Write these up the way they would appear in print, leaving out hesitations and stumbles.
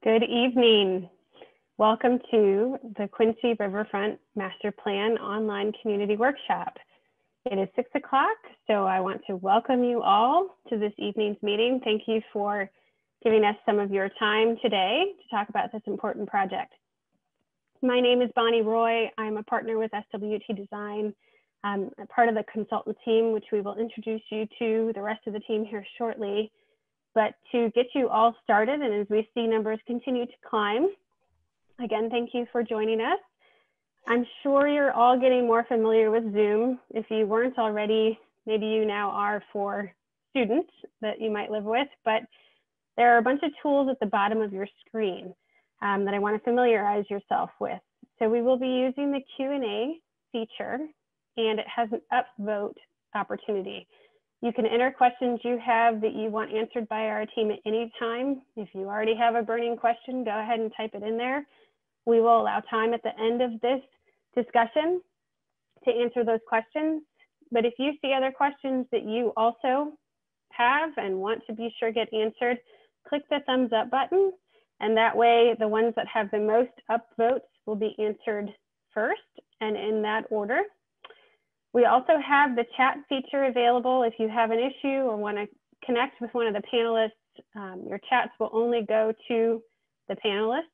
Good evening. Welcome to the Quincy Riverfront Master Plan Online Community Workshop. It is 6 o'clock, so I want to welcome you all to this evening's meeting. Thank you for giving us some of your time today to talk about this important project. My name is Bonnie Roy. I'm a partner with SWT Design. I'm a part of the consultant team, which we will introduce you to the rest of the team here shortly. But to get you all started, and as we see numbers continue to climb, again, thank you for joining us. I'm sure you're all getting more familiar with Zoom. If you weren't already, maybe you now are for students that you might live with, but there are a bunch of tools at the bottom of your screen that I want to familiarize yourself with. So we will be using the Q&A feature, and it has an upvote opportunity. You can enter questions you have that you want answered by our team at any time. If you already have a burning question, go ahead and type it in there. We will allow time at the end of this discussion to answer those questions. But if you see other questions that you also have and want to be sure get answered, click the thumbs up button. And that way, the ones that have the most upvotes will be answered first and in that order. We also have the chat feature available. If you have an issue or want to connect with one of the panelists, your chats will only go to the panelists.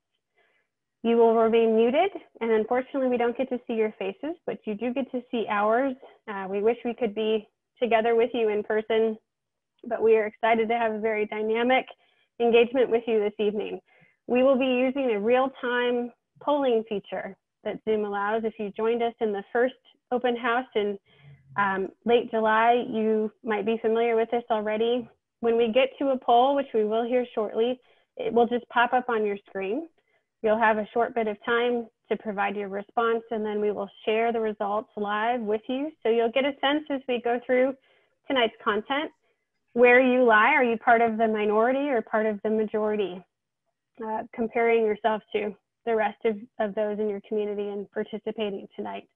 You will remain muted, and unfortunately we don't get to see your faces, but you do get to see ours. We wish we could be together with you in person, but we are excited to have a very dynamic engagement with you this evening. We will be using a real-time polling feature that Zoom allows. If you joined us in the first open house in late July, you might be familiar with this already. When we get to a poll, which we will hear shortly, it will just pop up on your screen. You'll have a short bit of time to provide your response, and then we will share the results live with you. So you'll get a sense as we go through tonight's content, where you lie. Are you part of the minority or part of the majority? Comparing yourself to the rest of those in your community and participating tonight.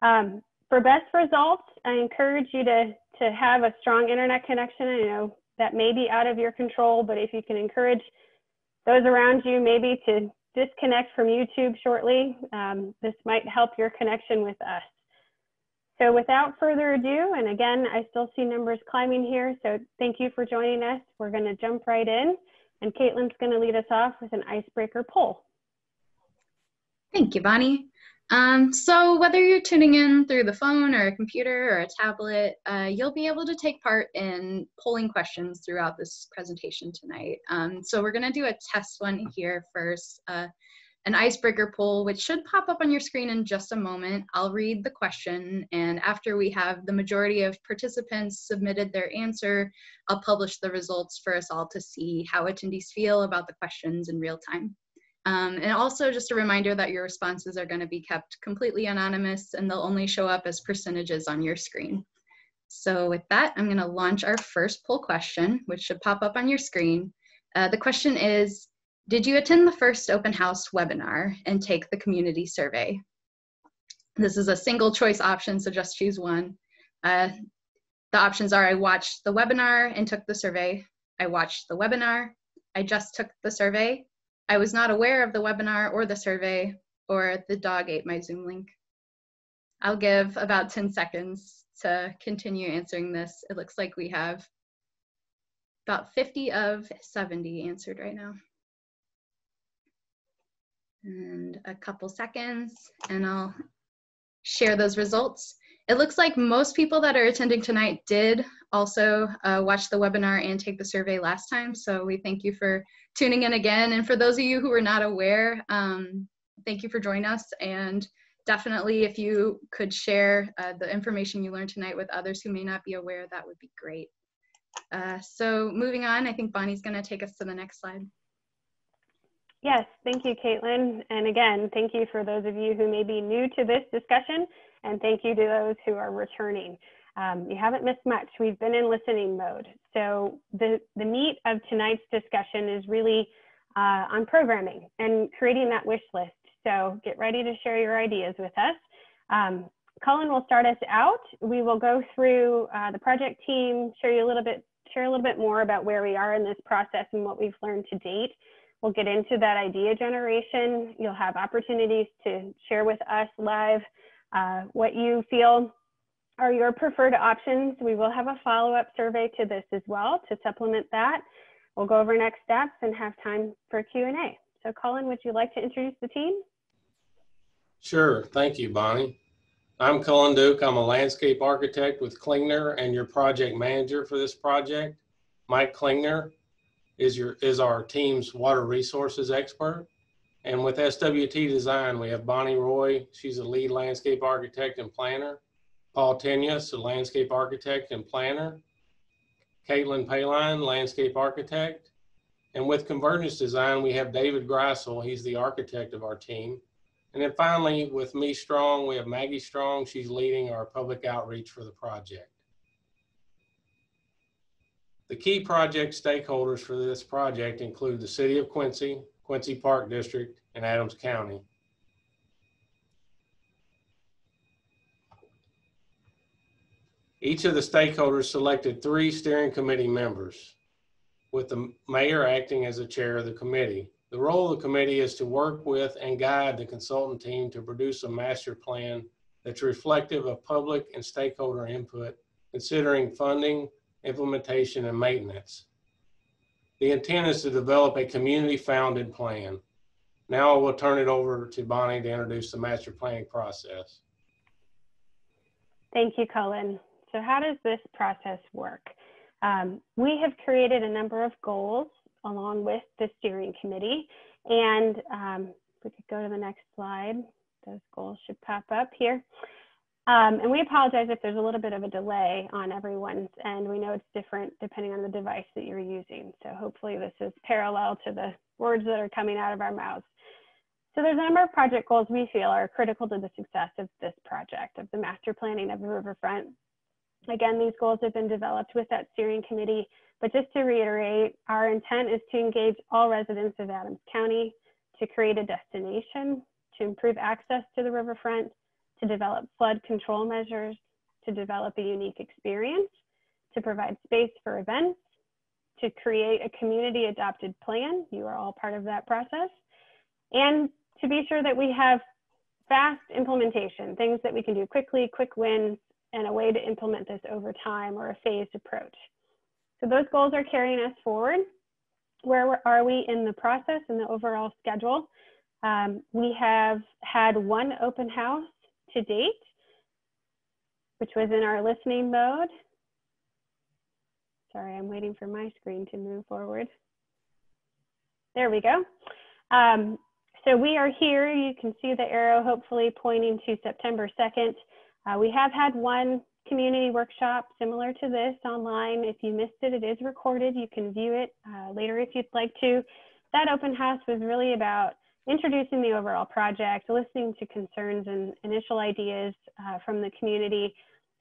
For best results, I encourage you to have a strong internet connection. I know that may be out of your control, but if you can encourage those around you maybe to disconnect from YouTube shortly, this might help your connection with us. So without further ado, and again, I still see numbers climbing here, so thank you for joining us. We're going to jump right in, and Caitlin's going to lead us off with an icebreaker poll. Thank you, Bonnie. So whether you're tuning in through the phone or a computer or a tablet, you'll be able to take part in polling questions throughout this presentation tonight. So we're going to do a test one here first, an icebreaker poll, which should pop up on your screen in just a moment. I'll read the question, and after we have the majority of participants submitted their answer, I'll publish the results for us all to see how attendees feel about the questions in real time. And also just a reminder that your responses are going to be kept completely anonymous, and they'll only show up as percentages on your screen. So with that, I'm going to launch our first poll question, which should pop up on your screen. The question is, did you attend the first open house webinar and take the community survey? This is a single choice option, so just choose one. The options are: I watched the webinar and took the survey, I watched the webinar, I just took the survey, I was not aware of the webinar or the survey, or the dog ate my Zoom link. I'll give about 10 seconds to continue answering this. It looks like we have about 50 of 70 answered right now. And a couple seconds, and I'll share those results. It looks like most people that are attending tonight did also watch the webinar and take the survey last time, so we thank you for tuning in again. And for those of you who were not aware, thank you for joining us, and definitely if you could share the information you learned tonight with others who may not be aware, that would be great. So moving on, I think Bonnie's going to take us to the next slide. Yes, thank you, Caitlin. And again, thank you for those of you who may be new to this discussion, and thank you to those who are returning. You haven't missed much. We've been in listening mode. So the meat of tonight's discussion is really on programming and creating that wish list. So get ready to share your ideas with us. Colin will start us out. We will go through the project team, share a little bit more about where we are in this process and what we've learned to date. We'll get into that idea generation. You'll have opportunities to share with us live what you feel are your preferred options. We will have a follow-up survey to this as well to supplement that. We'll go over next steps and have time for Q&A. So Colin, would you like to introduce the team? Sure, thank you, Bonnie. I'm Cullen Duke. I'm a landscape architect with Klingner and your project manager for this project. Mike Klingner is our team's water resources expert. And with SWT Design, we have Bonnie Roy. She's a lead landscape architect and planner. Paul Tenius, a landscape architect and planner. Caitlin Paline, landscape architect. And with Convergence Design, we have David Greisel. He's the architect of our team. And then finally, with MEStrong, we have Maggie Strong. She's leading our public outreach for the project. The key project stakeholders for this project include the City of Quincy, Quincy Park District, and Adams County. Each of the stakeholders selected 3 steering committee members, with the mayor acting as the chair of the committee. The role of the committee is to work with and guide the consultant team to produce a master plan that's reflective of public and stakeholder input, considering funding, implementation, and maintenance. The intent is to develop a community-founded plan. Now I will turn it over to Bonnie to introduce the master planning process. Thank you, Cullen. So how does this process work? We have created a number of goals along with the steering committee. And if we could go to the next slide, those goals should pop up here. And we apologize if there's a little bit of a delay on everyone's end. We know it's different depending on the device that you're using. So hopefully this is parallel to the words that are coming out of our mouths. So there's a number of project goals we feel are critical to the success of this project, of the master planning of the Riverfront. Again, these goals have been developed with that steering committee, but just to reiterate, our intent is to engage all residents of Adams County, to create a destination, to improve access to the riverfront, to develop flood control measures, to develop a unique experience, to provide space for events, to create a community adopted plan. You are all part of that process. And to be sure that we have fast implementation, things that we can do quickly, quick wins, and a way to implement this over time or a phased approach. So those goals are carrying us forward. Where are we in the process and the overall schedule? We have had 1 open house to date, which was in our listening mode. Sorry, I'm waiting for my screen to move forward. There we go. So we are here. You can see the arrow hopefully pointing to September 2nd. We have had 1 community workshop similar to this online. If you missed it, it is recorded. You can view it later if you'd like to. That open house was really about introducing the overall project, listening to concerns and initial ideas from the community,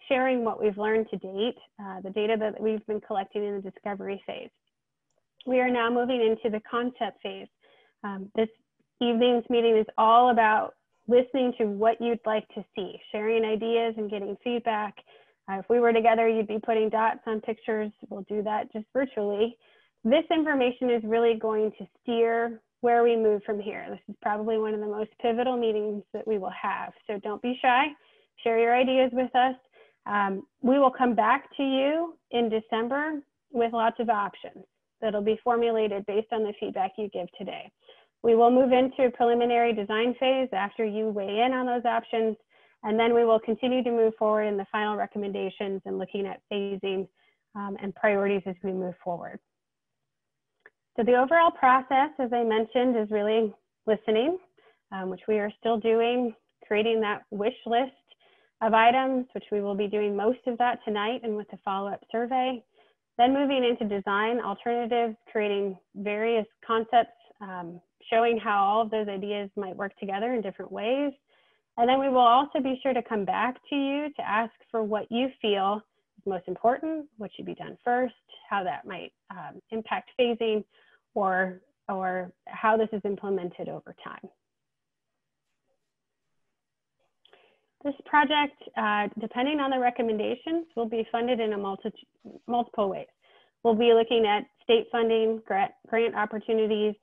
sharing what we've learned to date, the data that we've been collecting in the discovery phase. We are now moving into the concept phase. This evening's meeting is all about listening to what you'd like to see, sharing ideas and getting feedback. If we were together, you'd be putting dots on pictures. We'll do that just virtually. This information is really going to steer where we move from here. This is probably one of the most pivotal meetings that we will have. So don't be shy, share your ideas with us. We will come back to you in December with lots of options that'll be formulated based on the feedback you give today. We will move into a preliminary design phase after you weigh in on those options, and then we will continue to move forward in the final recommendations and looking at phasing and priorities as we move forward. So the overall process, as I mentioned, is really listening, which we are still doing, creating that wish list of items, which we will be doing most of that tonight and with the follow-up survey. Then moving into design alternatives, creating various concepts, showing how all of those ideas might work together in different ways. And then we will also be sure to come back to you to ask for what you feel is most important, what should be done first, how that might impact phasing, or how this is implemented over time. This project, depending on the recommendations, will be funded in multiple ways. We'll be looking at state funding, grant opportunities,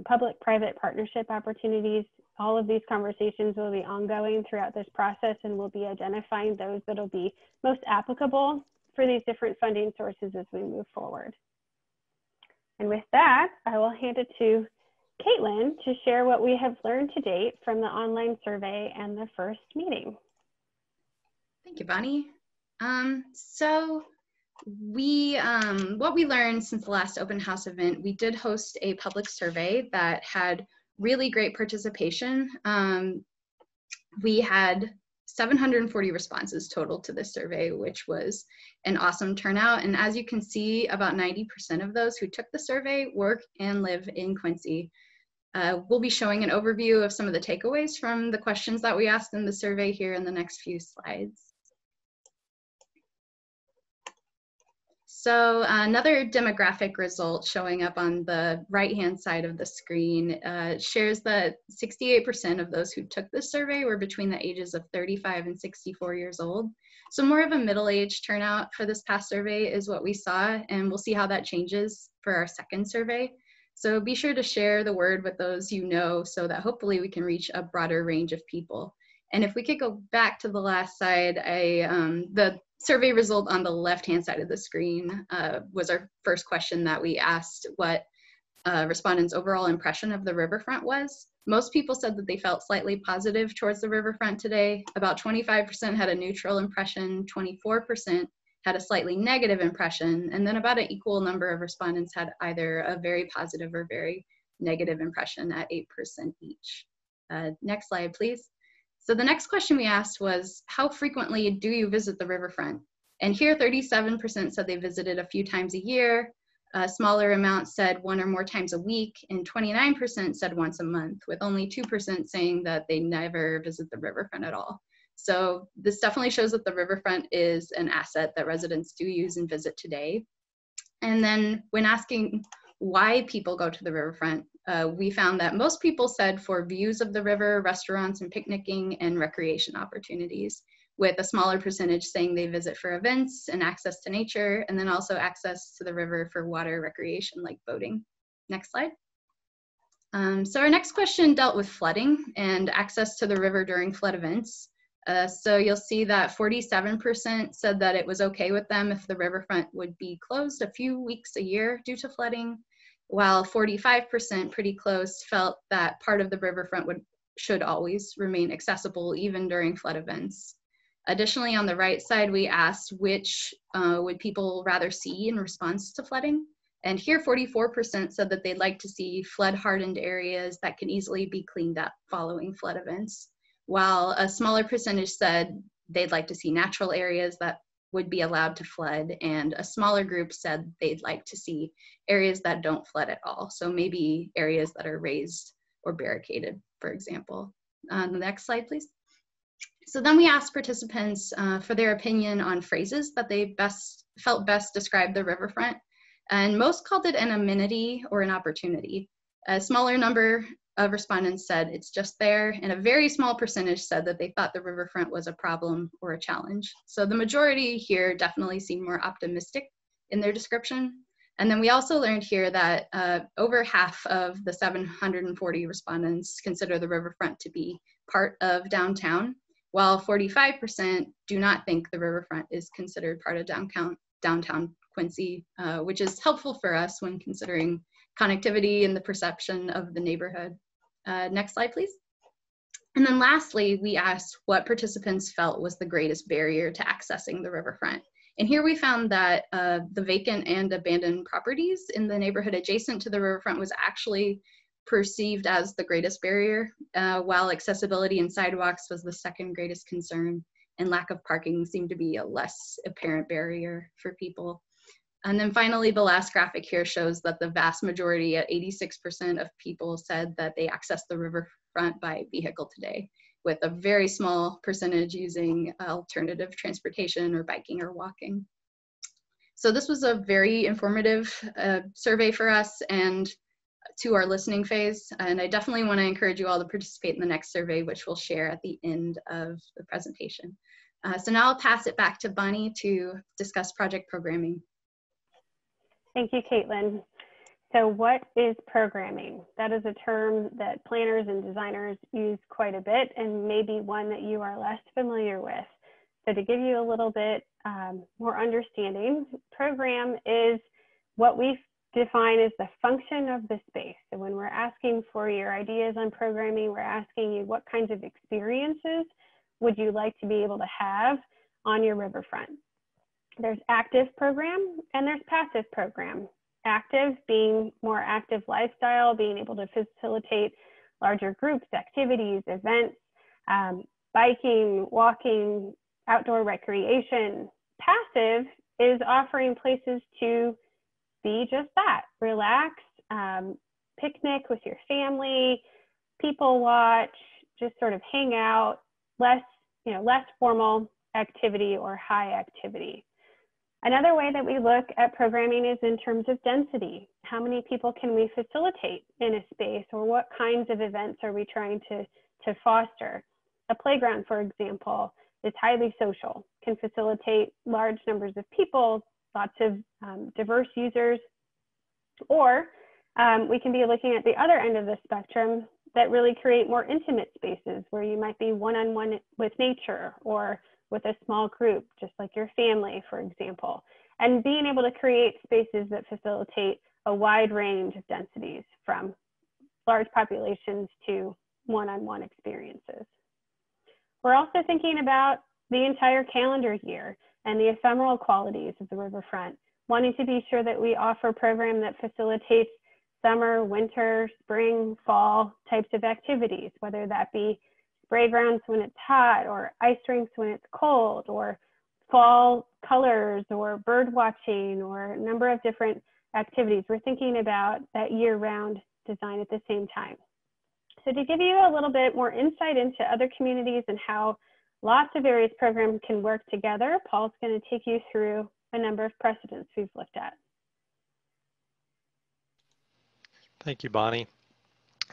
public-private partnership opportunities. All of these conversations will be ongoing throughout this process, and we'll be identifying those that will be most applicable for these different funding sources as we move forward. And with that, I will hand it to Caitlin to share what we have learned to date from the online survey and the first meeting. Thank you, Bonnie. What we learned since the last open house event, we did host a public survey that had really great participation. We had 740 responses total to this survey, which was an awesome turnout. And as you can see, about 90% of those who took the survey work and live in Quincy. We'll be showing an overview of some of the takeaways from the questions that we asked in the survey here in the next few slides. So another demographic result showing up on the right-hand side of the screen shares that 68% of those who took this survey were between the ages of 35 and 64 years old. So more of a middle-aged turnout for this past survey is what we saw, and we'll see how that changes for our second survey. So be sure to share the word with those you know so that hopefully we can reach a broader range of people. And if we could go back to the last slide, the survey result on the left-hand side of the screen was our first question that we asked what respondents' overall impression of the riverfront was. Most people said that they felt slightly positive towards the riverfront today. About 25% had a neutral impression, 24% had a slightly negative impression, and then about an equal number of respondents had either a very positive or very negative impression at 8% each. Next slide, please. So the next question we asked was, how frequently do you visit the riverfront? And here 37% said they visited a few times a year, a smaller amount said 1 or more times a week, and 29% said once a month, with only 2% saying that they never visit the riverfront at all. So this definitely shows that the riverfront is an asset that residents do use and visit today. And then when asking why people go to the riverfront, we found that most people said for views of the river, restaurants and picnicking, and recreation opportunities, with a smaller percentage saying they visit for events and access to nature, and then also access to the river for water recreation like boating. Next slide. So our next question dealt with flooding and access to the river during flood events. So you'll see that 47% said that it was okay with them if the riverfront would be closed a few weeks a year due to flooding, while 45%, pretty close, felt that part of the riverfront should always remain accessible even during flood events. Additionally, on the right side, we asked which would people rather see in response to flooding. And here 44% said that they'd like to see flood-hardened areas that can easily be cleaned up following flood events, while a smaller percentage said they'd like to see natural areas that would be allowed to flood, and a smaller group said they'd like to see areas that don't flood at all. So maybe areas that are raised or barricaded, for example. The next slide, please. So then we asked participants for their opinion on phrases that they felt best describe the riverfront, and most called it an amenity or an opportunity. A smaller number of respondents said it's just there, and a very small percentage said that they thought the riverfront was a problem or a challenge. So the majority here definitely seemed more optimistic in their description. And then we also learned here that over half of the 740 respondents consider the riverfront to be part of downtown, while 45% do not think the riverfront is considered part of downtown Quincy, which is helpful for us when considering connectivity and the perception of the neighborhood. Next slide, please. And then lastly, we asked what participants felt was the greatest barrier to accessing the riverfront. And here we found that the vacant and abandoned properties in the neighborhood adjacent to the riverfront was actually perceived as the greatest barrier, while accessibility and sidewalks was the second greatest concern, and lack of parking seemed to be a less apparent barrier for people. And then finally, the last graphic here shows that the vast majority, at 86% of people, said that they access the riverfront by vehicle today, with a very small percentage using alternative transportation or biking or walking. So this was a very informative survey for us and to our listening phase. And I definitely want to encourage you all to participate in the next survey, which we'll share at the end of the presentation. So now I'll pass it back to Bonnie to discuss project programming. Thank you, Caitlin. So what is programming? That is a term that planners and designers use quite a bit, and maybe one that you are less familiar with. So to give you a little bit more understanding, program is what we define as the function of the space. So when we're asking for your ideas on programming, we're asking you what kinds of experiences would you like to be able to have on your riverfront. There's active program and there's passive program. Active being more active lifestyle, being able to facilitate larger groups, activities, events, biking, walking, outdoor recreation. Passive is offering places to be just that, relax, picnic with your family, people watch, just sort of hang out, less formal activity or high activity. Another way that we look at programming is in terms of density. How many people can we facilitate in a space, or what kinds of events are we trying to foster? A playground, for example, is highly social, can facilitate large numbers of people, lots of diverse users. Or we can be looking at the other end of the spectrum that really create more intimate spaces where you might be one-on-one with nature or with a small group, just like your family, for example, and being able to create spaces that facilitate a wide range of densities from large populations to one-on-one experiences. We're also thinking about the entire calendar year and the ephemeral qualities of the riverfront, wanting to be sure that we offer a program that facilitates summer, winter, spring, fall types of activities, whether that be spray grounds when it's hot, or ice rinks when it's cold, or fall colors, or bird watching, or a number of different activities. We're thinking about that year-round design at the same time. So to give you a little bit more insight into other communities and how lots of various programs can work together, Paul's going to take you through a number of precedents we've looked at. Thank you, Bonnie.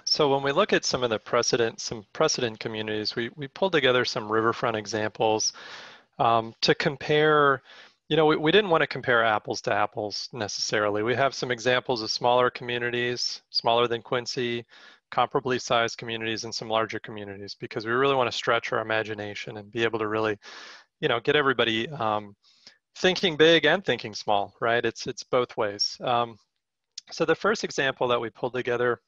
So when we look at some of the precedent communities, we pulled together some riverfront examples to compare. You know, we didn't want to compare apples to apples necessarily. We have some examples of smaller communities, smaller than Quincy, comparably sized communities, and some larger communities, because we really want to stretch our imagination and be able to really, you know, get everybody thinking big and thinking small, right? It's both ways. So the first example that we pulled together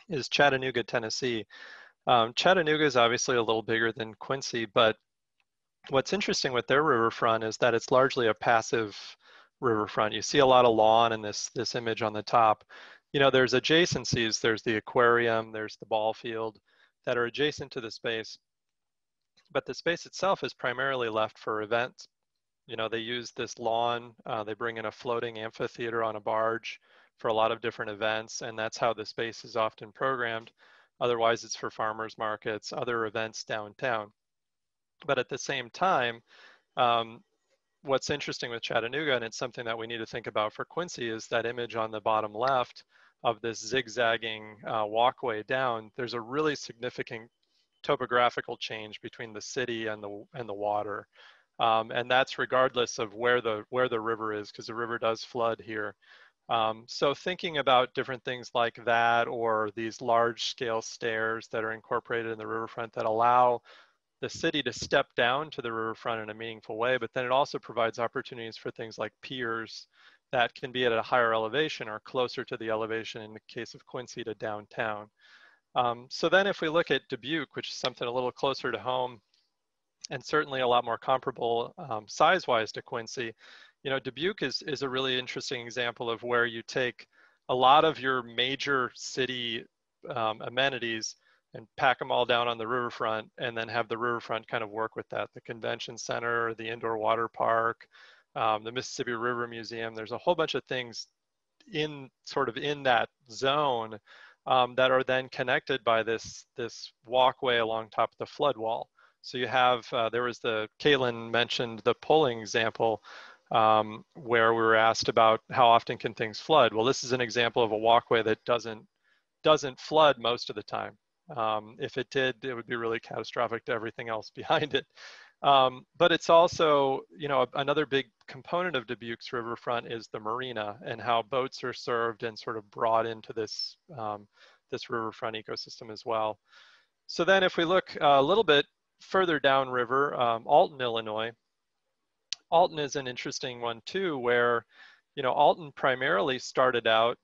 is Chattanooga, Tennessee. Chattanooga is obviously a little bigger than Quincy, but what's interesting with their riverfront is that it's largely a passive riverfront. You see a lot of lawn in this image on the top. You know, there's adjacencies. There's the aquarium, there's the ball field that are adjacent to the space, but the space itself is primarily left for events. You know, they use this lawn, they bring in a floating amphitheater on a barge for a lot of different events, and that's how the space is often programmed. Otherwise, it's for farmers markets, other events downtown. But at the same time, what's interesting with Chattanooga, and it's something that we need to think about for Quincy, is that image on the bottom left of this zigzagging walkway down. There's a really significant topographical change between the city and the water. And that's regardless of where the river is, because the river does flood here. So thinking about different things like that, or these large scale stairs that are incorporated in the riverfront that allow the city to step down to the riverfront in a meaningful way, but then it also provides opportunities for things like piers that can be at a higher elevation or closer to the elevation in the case of Quincy to downtown. So then if we look at Dubuque, which is something a little closer to home and certainly a lot more comparable size-wise to Quincy, you know, Dubuque is a really interesting example of where you take a lot of your major city amenities and pack them all down on the riverfront, and then have the riverfront kind of work with that. The convention center, the indoor water park, the Mississippi River Museum. There's a whole bunch of things in that zone that are then connected by this walkway along top of the flood wall. So you have, Caitlin mentioned the polling example where we were asked about how often can things flood. Well, this is an example of a walkway that doesn't flood most of the time. If it did, it would be really catastrophic to everything else behind it. But it's also, you know, another big component of Dubuque's riverfront is the marina and how boats are served and sort of brought into this, this riverfront ecosystem as well. So then if we look a little bit further downriver, Alton, Illinois, Alton is an interesting one too, where, you know, Alton primarily started out,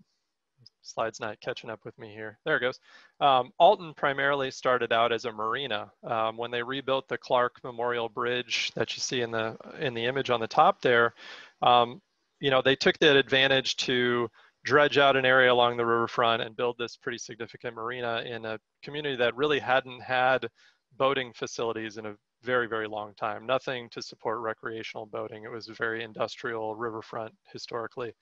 slide's not catching up with me here. There it goes. Alton primarily started out as a marina. When they rebuilt the Clark Memorial Bridge that you see in the image on the top there, you know, they took that advantage to dredge out an area along the riverfront and build this pretty significant marina in a community that really hadn't had boating facilities in a very, very long time. Nothing to support recreational boating. It was a very industrial riverfront historically.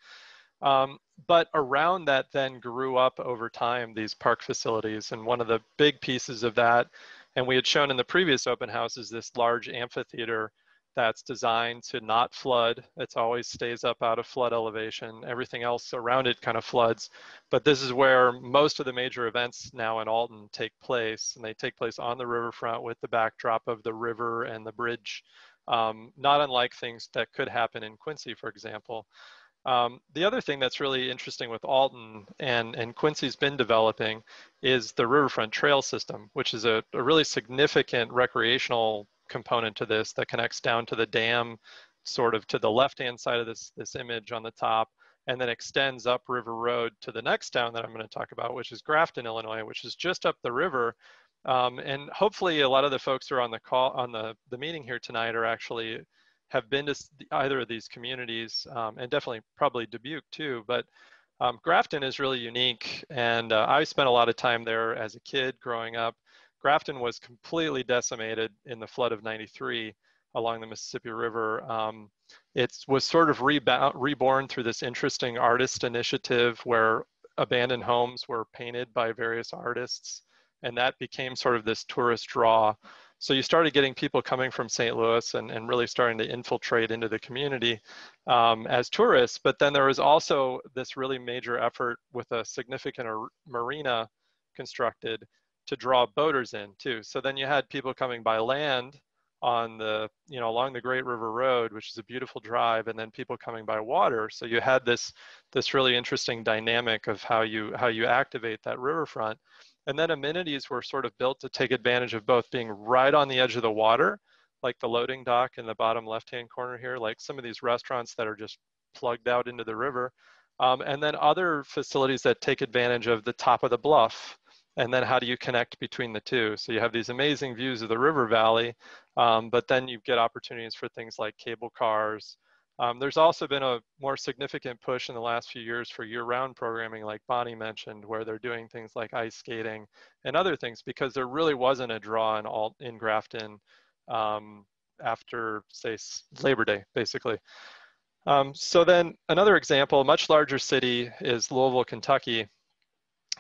But around that then grew up over time these park facilities. And one of the big pieces of that, and we had shown in the previous open house, is this large amphitheater that's designed to not flood. It always stays up out of flood elevation. Everything else around it kind of floods. But this is where most of the major events now in Alton take place. And they take place on the riverfront with the backdrop of the river and the bridge, not unlike things that could happen in Quincy, for example. The other thing that's really interesting with Alton and Quincy's been developing is the Riverfront Trail System, which is a really significant recreational component to this that connects down to the dam, sort of to the left-hand side of this image on the top, and then extends up River Road to the next town that I'm going to talk about, which is Grafton, Illinois, which is just up the river. And hopefully a lot of the folks who are on the call, on the meeting here tonight are actually have been to either of these communities, and definitely probably Dubuque too, but Grafton is really unique. And I spent a lot of time there as a kid growing up. Grafton was completely decimated in the flood of '93 along the Mississippi River. It was sort of reborn through this interesting artist initiative where abandoned homes were painted by various artists, and that became sort of this tourist draw. So you started getting people coming from St. Louis and really starting to infiltrate into the community as tourists. But then there was also this really major effort with a significant marina constructed to draw boaters in too. So then you had people coming by land on the, you know, along the Great River Road, which is a beautiful drive, and then people coming by water. So you had this really interesting dynamic of how you activate that riverfront. And then amenities were sort of built to take advantage of both being right on the edge of the water, like the loading dock in the bottom left-hand corner here, like some of these restaurants that are just plugged out into the river. And then other facilities that take advantage of the top of the bluff. And then how do you connect between the two? So you have these amazing views of the river valley, but then you get opportunities for things like cable cars. There's also been a more significant push in the last few years for year-round programming, like Bonnie mentioned, where they're doing things like ice skating and other things, because there really wasn't a draw in Grafton after, say, Labor Day, basically. So then another example, a much larger city, is Louisville, Kentucky.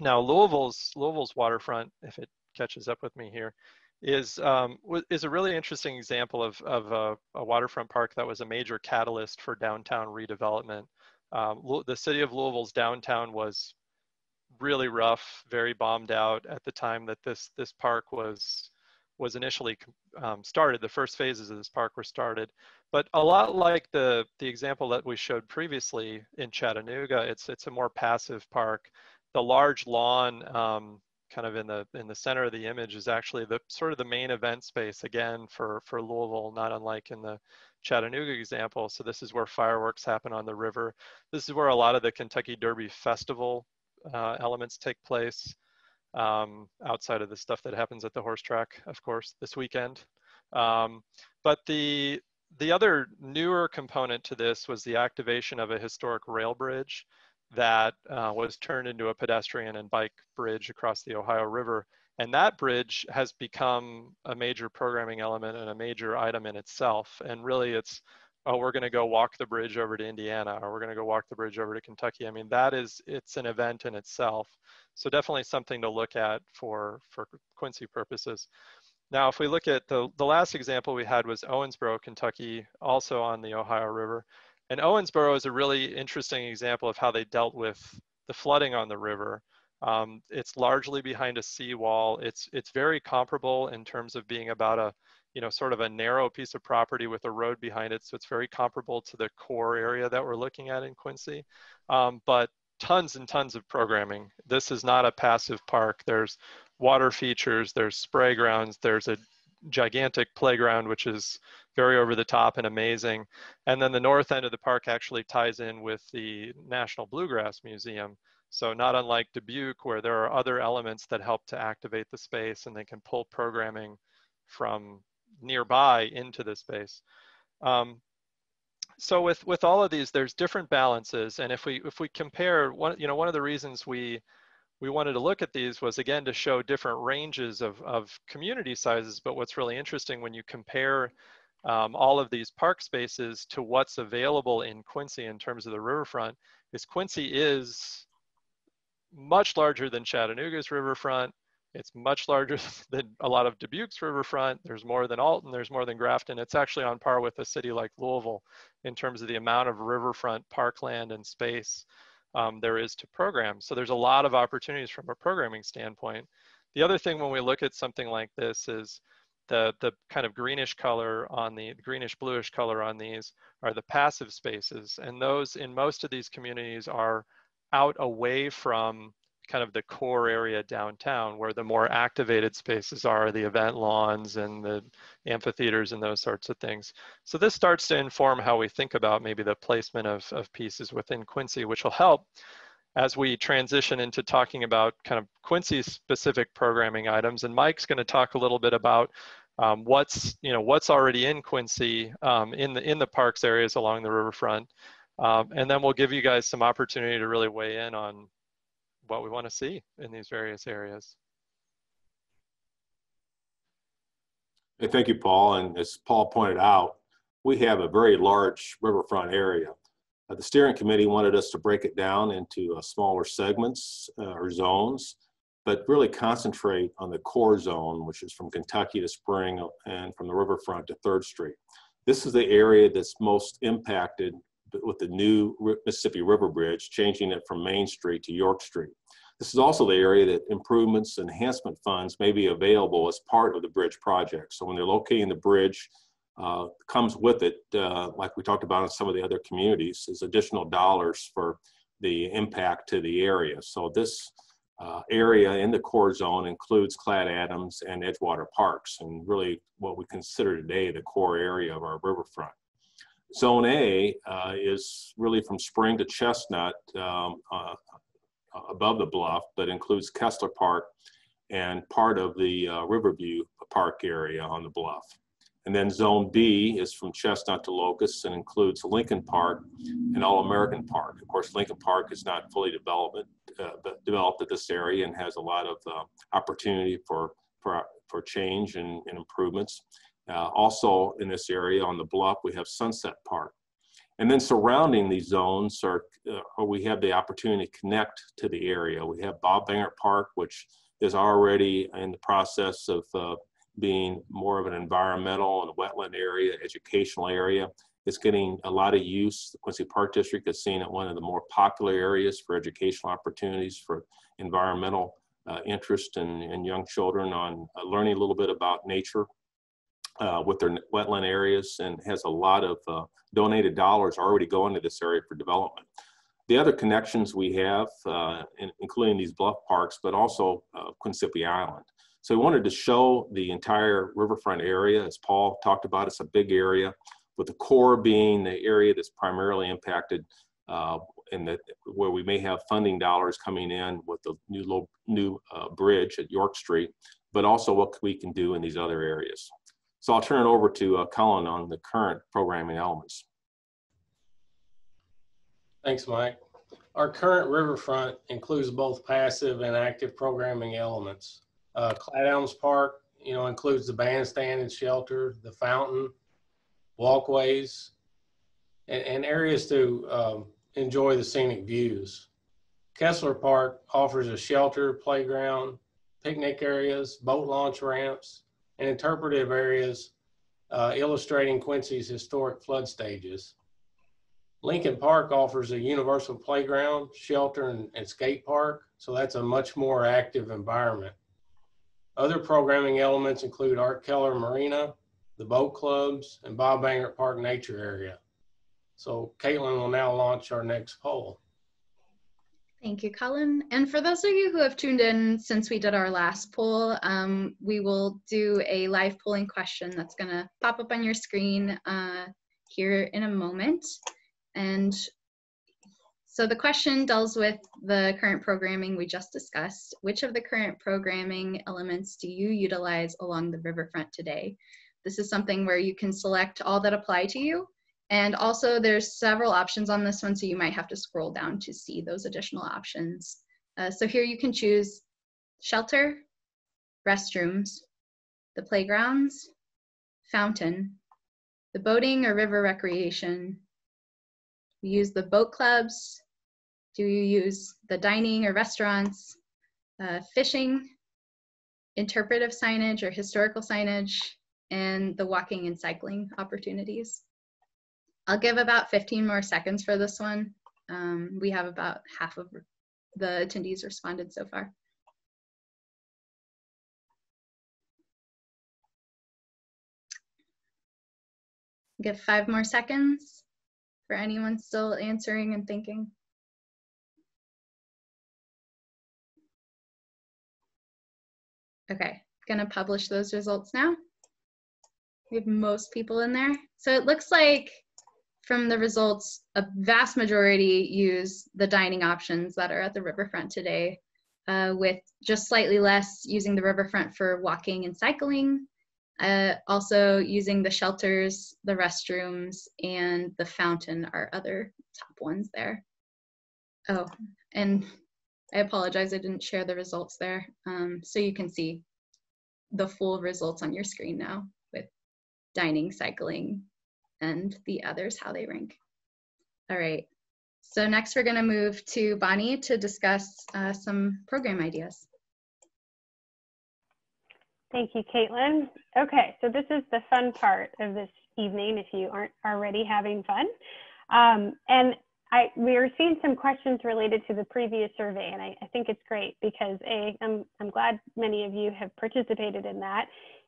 Now Louisville's waterfront, if it catches up with me here, is a really interesting example of a waterfront park that was a major catalyst for downtown redevelopment. The city of Louisville's downtown was really rough, very bombed out at the time that this park was initially started. The first phases of this park were started, but a lot like the example that we showed previously in Chattanooga, it's a more passive park. The large lawn kind of in the center of the image is actually the sort of the main event space again for Louisville, not unlike in the Chattanooga example. So this is where fireworks happen on the river. This is where a lot of the Kentucky Derby Festival elements take place, outside of the stuff that happens at the horse track, of course, this weekend. But the other newer component to this was the activation of a historic rail bridge that was turned into a pedestrian and bike bridge across the Ohio River. And that bridge has become a major programming element and a major item in itself. And really it's, oh, we're gonna go walk the bridge over to Indiana, or we're gonna go walk the bridge over to Kentucky. I mean, it's an event in itself. So definitely something to look at for Quincy purposes. Now, if we look at the last example we had was Owensboro, Kentucky, also on the Ohio River. And Owensboro is a really interesting example of how they dealt with the flooding on the river. It's largely behind a seawall. It's very comparable in terms of being about a you know, sort of a narrow piece of property with a road behind it. So it's very comparable to the core area that we're looking at in Quincy, but tons and tons of programming. This is not a passive park. There's water features, there's spray grounds, there's a gigantic playground, which is very over the top and amazing. And then the north end of the park actually ties in with the National Bluegrass Museum. So not unlike Dubuque, where there are other elements that help to activate the space and they can pull programming from nearby into the space. So with all of these, there's different balances. And if we compare, one of the reasons we wanted to look at these was, again, to show different ranges of community sizes. But what's really interesting when you compare all of these park spaces to what's available in Quincy in terms of the riverfront, is Quincy is much larger than Chattanooga's riverfront. It's much larger than a lot of Dubuque's riverfront. There's more than Alton, there's more than Grafton. It's actually on par with a city like Louisville in terms of the amount of riverfront parkland and space there is to program. So there's a lot of opportunities from a programming standpoint. The other thing when we look at something like this is the kind of greenish color on the greenish bluish color on these are the passive spaces. And those in most of these communities are out away from kind of the core area downtown, where the more activated spaces are, the event lawns and the amphitheaters and those sorts of things. So this starts to inform how we think about maybe the placement of pieces within Quincy, which will help as we transition into talking about kind of Quincy specific programming items. And Mike's going to talk a little bit about what's already in Quincy in the parks areas along the riverfront. And then we'll give you guys some opportunity to really weigh in on what we want to see in these various areas. Hey, thank you, Paul. And as Paul pointed out, we have a very large riverfront area. The steering committee wanted us to break it down into smaller segments or zones, but really concentrate on the core zone, which is from Kentucky to Spring and from the riverfront to 3rd Street. This is the area that's most impacted with the new Mississippi River Bridge, changing it from Main Street to York Street. This is also the area that improvements, enhancement funds may be available as part of the bridge project. So when they're locating the bridge, comes with it, like we talked about in some of the other communities, is additional dollars for the impact to the area. So this area in the core zone includes Clad Adams and Edgewater Parks, and really what we consider today the core area of our riverfront. Zone A is really from Spring to Chestnut above the bluff, but includes Kessler Park and part of the Riverview Park area on the bluff. And then Zone B is from Chestnut to Locust and includes Lincoln Park and All-American Park. Of course, Lincoln Park is not fully developed at this area and has a lot of opportunity for change and improvements. Also in this area on the bluff, we have Sunset Park. And then surrounding these zones we have the opportunity to connect to the area. We have Bob Bangert Park, which is already in the process of being more of an environmental and wetland area, educational area. It's getting a lot of use. The Quincy Park District is seen as one of the more popular areas for educational opportunities for environmental interest in young children on learning a little bit about nature. With their wetland areas, and has a lot of donated dollars already going to this area for development. The other connections we have, including these bluff parks, but also Quinsippee Island. So we wanted to show the entire riverfront area. As Paul talked about, it's a big area, with the core being the area that's primarily impacted where we may have funding dollars coming in with the new bridge at York Street, but also what we can do in these other areas. So I'll turn it over to Colin on the current programming elements. Thanks, Mike. Our current riverfront includes both passive and active programming elements. Clad Elms Park, includes the bandstand and shelter, the fountain, walkways, and areas to enjoy the scenic views. Kessler Park offers a shelter, playground, picnic areas, boat launch ramps, and interpretive areas illustrating Quincy's historic flood stages. Lincoln Park offers a universal playground, shelter, and skate park, so that's a much more active environment. Other programming elements include Art Keller Marina, the boat clubs, and Bob Bangert Park Nature Area. So Caitlin will now launch our next poll. Thank you, Colin. And for those of you who have tuned in since we did our last poll, we will do a live polling question that's going to pop up on your screen here in a moment. And so the question deals with the current programming we just discussed. Which of the current programming elements do you utilize along the riverfront today? This is something where you can select all that apply to you. And also there's several options on this one, so you might have to scroll down to see those additional options. So here you can choose shelter, restrooms, the playgrounds, fountain, the boating or river recreation. You use the boat clubs. Do you use the dining or restaurants, fishing, interpretive signage or historical signage, and the walking and cycling opportunities? I'll give about 15 more seconds for this one. We have about half of the attendees responded so far. Give 5 more seconds for anyone still answering and thinking. Okay, gonna publish those results now. We have most people in there. So it looks like from the results, a vast majority use the dining options that are at the riverfront today, with just slightly less using the riverfront for walking and cycling, also using the shelters, the restrooms, and the fountain are other top ones there. Oh, and I apologize, I didn't share the results there. So you can see the full results on your screen now with dining, cycling, and the others, how they rank. All right, so next we're gonna move to Bonnie to discuss some program ideas. Thank you, Caitlin. Okay, so this is the fun part of this evening if you aren't already having fun. And we are seeing some questions related to the previous survey, and I think it's great because I'm glad many of you have participated in that.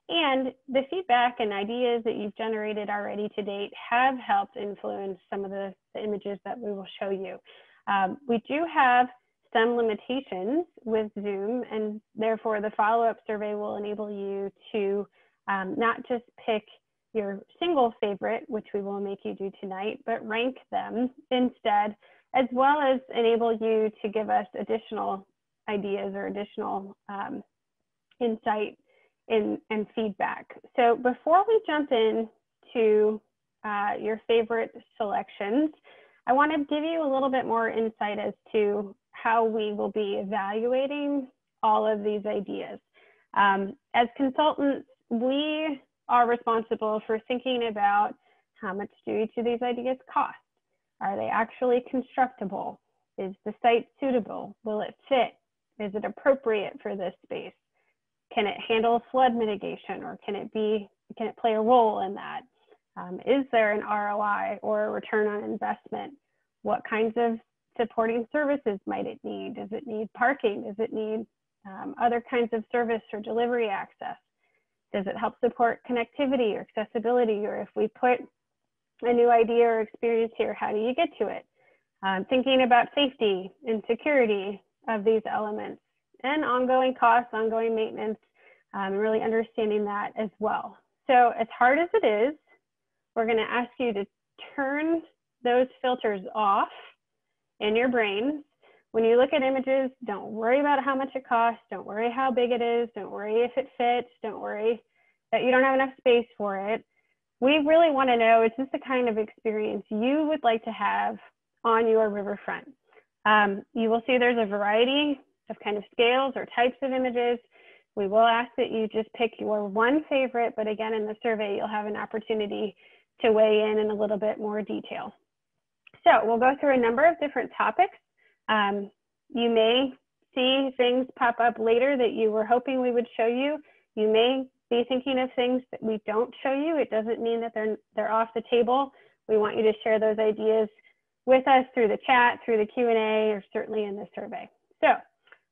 And the feedback and ideas that you've generated already to date have helped influence some of the images that we will show you. We do have some limitations with Zoom, and therefore the follow-up survey will enable you to not just pick your single favorite, which we will make you do tonight, but rank them instead, as well as enable you to give us additional ideas or additional insight and feedback. So before we jump in to your favorite selections, I want to give you a little bit more insight as to how we will be evaluating all of these ideas. As consultants, we are responsible for thinking about how much do each of these ideas cost? Are they actually constructible? Is the site suitable? Will it fit? Is it appropriate for this space? Can it handle flood mitigation, or can it play a role in that? Is there an ROI or a return on investment? What kinds of supporting services might it need? Does it need parking? Does it need other kinds of service or delivery access? Does it help support connectivity or accessibility? Or if we put a new idea or experience here, how do you get to it? Thinking about safety and security of these elements and ongoing costs, ongoing maintenance, really understanding that as well. So as hard as it is, we're going to ask you to turn those filters off in your brains. When you look at images, don't worry about how much it costs. Don't worry how big it is. Don't worry if it fits. Don't worry that you don't have enough space for it. We really want to know, is this the kind of experience you would like to have on your riverfront? You will see there's a variety of kind of scales or types of images. We will ask that you just pick your one favorite, but again, in the survey, you'll have an opportunity to weigh in a little bit more detail. So we'll go through a number of different topics. You may see things pop up later that you were hoping we would show you. You may be thinking of things that we don't show you. It doesn't mean that they're off the table. We want you to share those ideas with us through the chat, through the Q&A, or certainly in the survey. So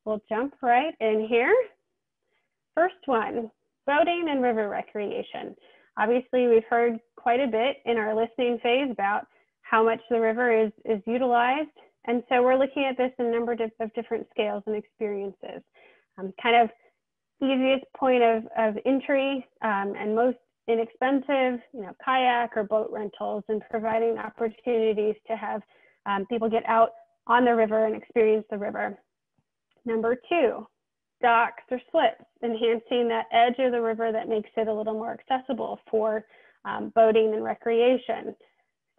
we'll jump right in here. First one, boating and river recreation. Obviously, we've heard quite a bit in our listening phase about how much the river is utilized. And so we're looking at this in a number of different scales and experiences. Kind of easiest point of entry and most inexpensive, kayak or boat rentals, and providing opportunities to have people get out on the river and experience the river. Number 2, docks or slips, enhancing that edge of the river that makes it a little more accessible for boating and recreation.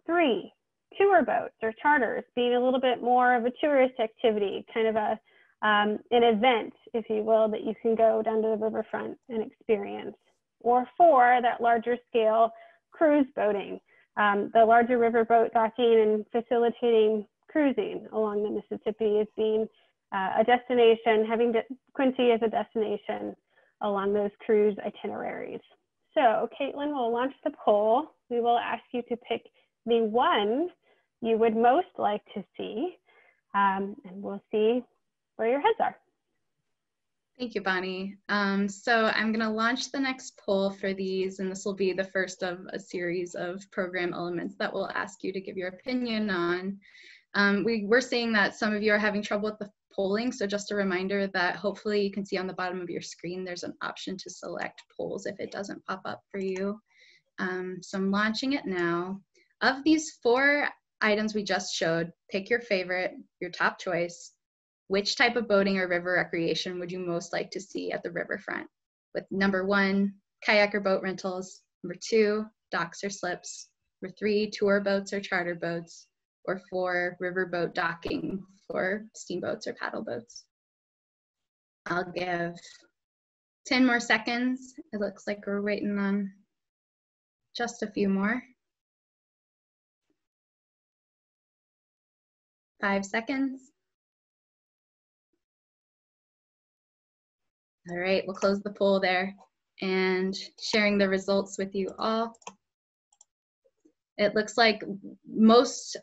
3, tour boats or charters, being a little bit more of a tourist activity, kind of an event, if you will, that you can go down to the riverfront and experience. Or 4, that larger scale cruise boating, the larger riverboat docking and facilitating cruising along the Mississippi as being a destination, having Quincy as a destination along those cruise itineraries. So Caitlin will launch the poll. We will ask you to pick the one you would most like to see, and we'll see where your heads are. Thank you, Bonnie. So I'm going to launch the next poll for these, and this will be the first of a series of program elements that we'll ask you to give your opinion on. We're seeing that some of you are having trouble with the polling, so just a reminder that hopefully you can see on the bottom of your screen there's an option to select polls if it doesn't pop up for you. So I'm launching it now. Of these 4 items we just showed, pick your favorite, your top choice. Which type of boating or river recreation would you most like to see at the riverfront? With number 1, kayak or boat rentals. Number 2, docks or slips. Number 3, tour boats or charter boats. Or 4, riverboat docking for steamboats or paddle boats. I'll give 10 more seconds. It looks like we're waiting on just a few more. 5 seconds. All right, we'll close the poll there and sharing the results with you all. It looks like most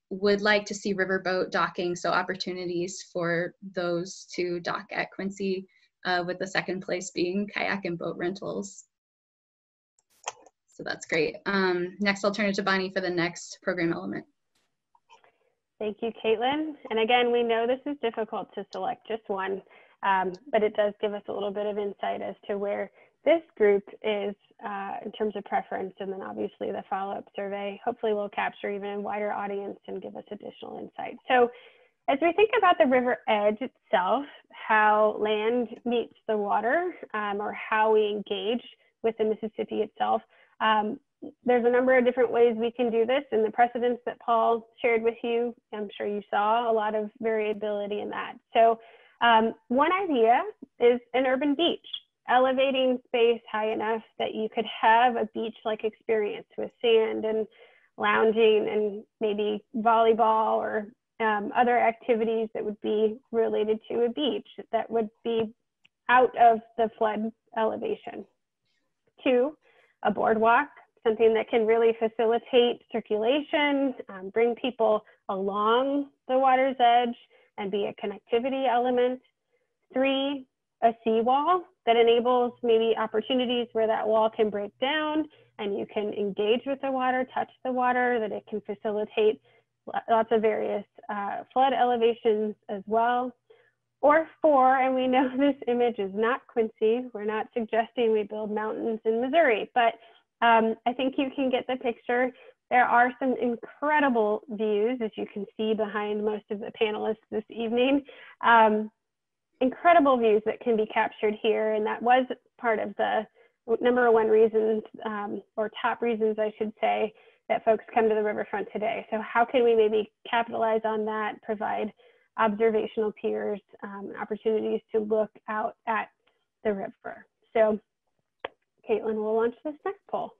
would like to see riverboat docking, so opportunities for those to dock at Quincy, with the second place being kayak and boat rentals. So that's great. Next, I'll turn it to Bonnie for the next program element. Thank you, Caitlin. And again, we know this is difficult to select just one, but it does give us a little bit of insight as to where this group is in terms of preference, and then obviously the follow-up survey hopefully will capture even a wider audience and give us additional insight. So as we think about the river edge itself, how land meets the water, or how we engage with the Mississippi itself, there's a number of different ways we can do this, and the precedents that Paul shared with you, I'm sure you saw a lot of variability in that. So one idea is an urban beach, elevating space high enough that you could have a beach-like experience with sand and lounging and maybe volleyball or other activities that would be related to a beach that would be out of the flood elevation. 2, a boardwalk, something that can really facilitate circulation, bring people along the water's edge and be a connectivity element. 3, a seawall that enables maybe opportunities where that wall can break down and you can engage with the water, touch the water, that it can facilitate lots of various flood elevations as well. Or 4, and we know this image is not Quincy, we're not suggesting we build mountains in Missouri, but I think you can get the picture. There are some incredible views, as you can see behind most of the panelists this evening. Incredible views that can be captured here, and that was part of the #1 reasons, or top reasons I should say, that folks come to the riverfront today. So how can we maybe capitalize on that, provide observational piers, opportunities to look out at the river? So Caitlin will launch this next poll.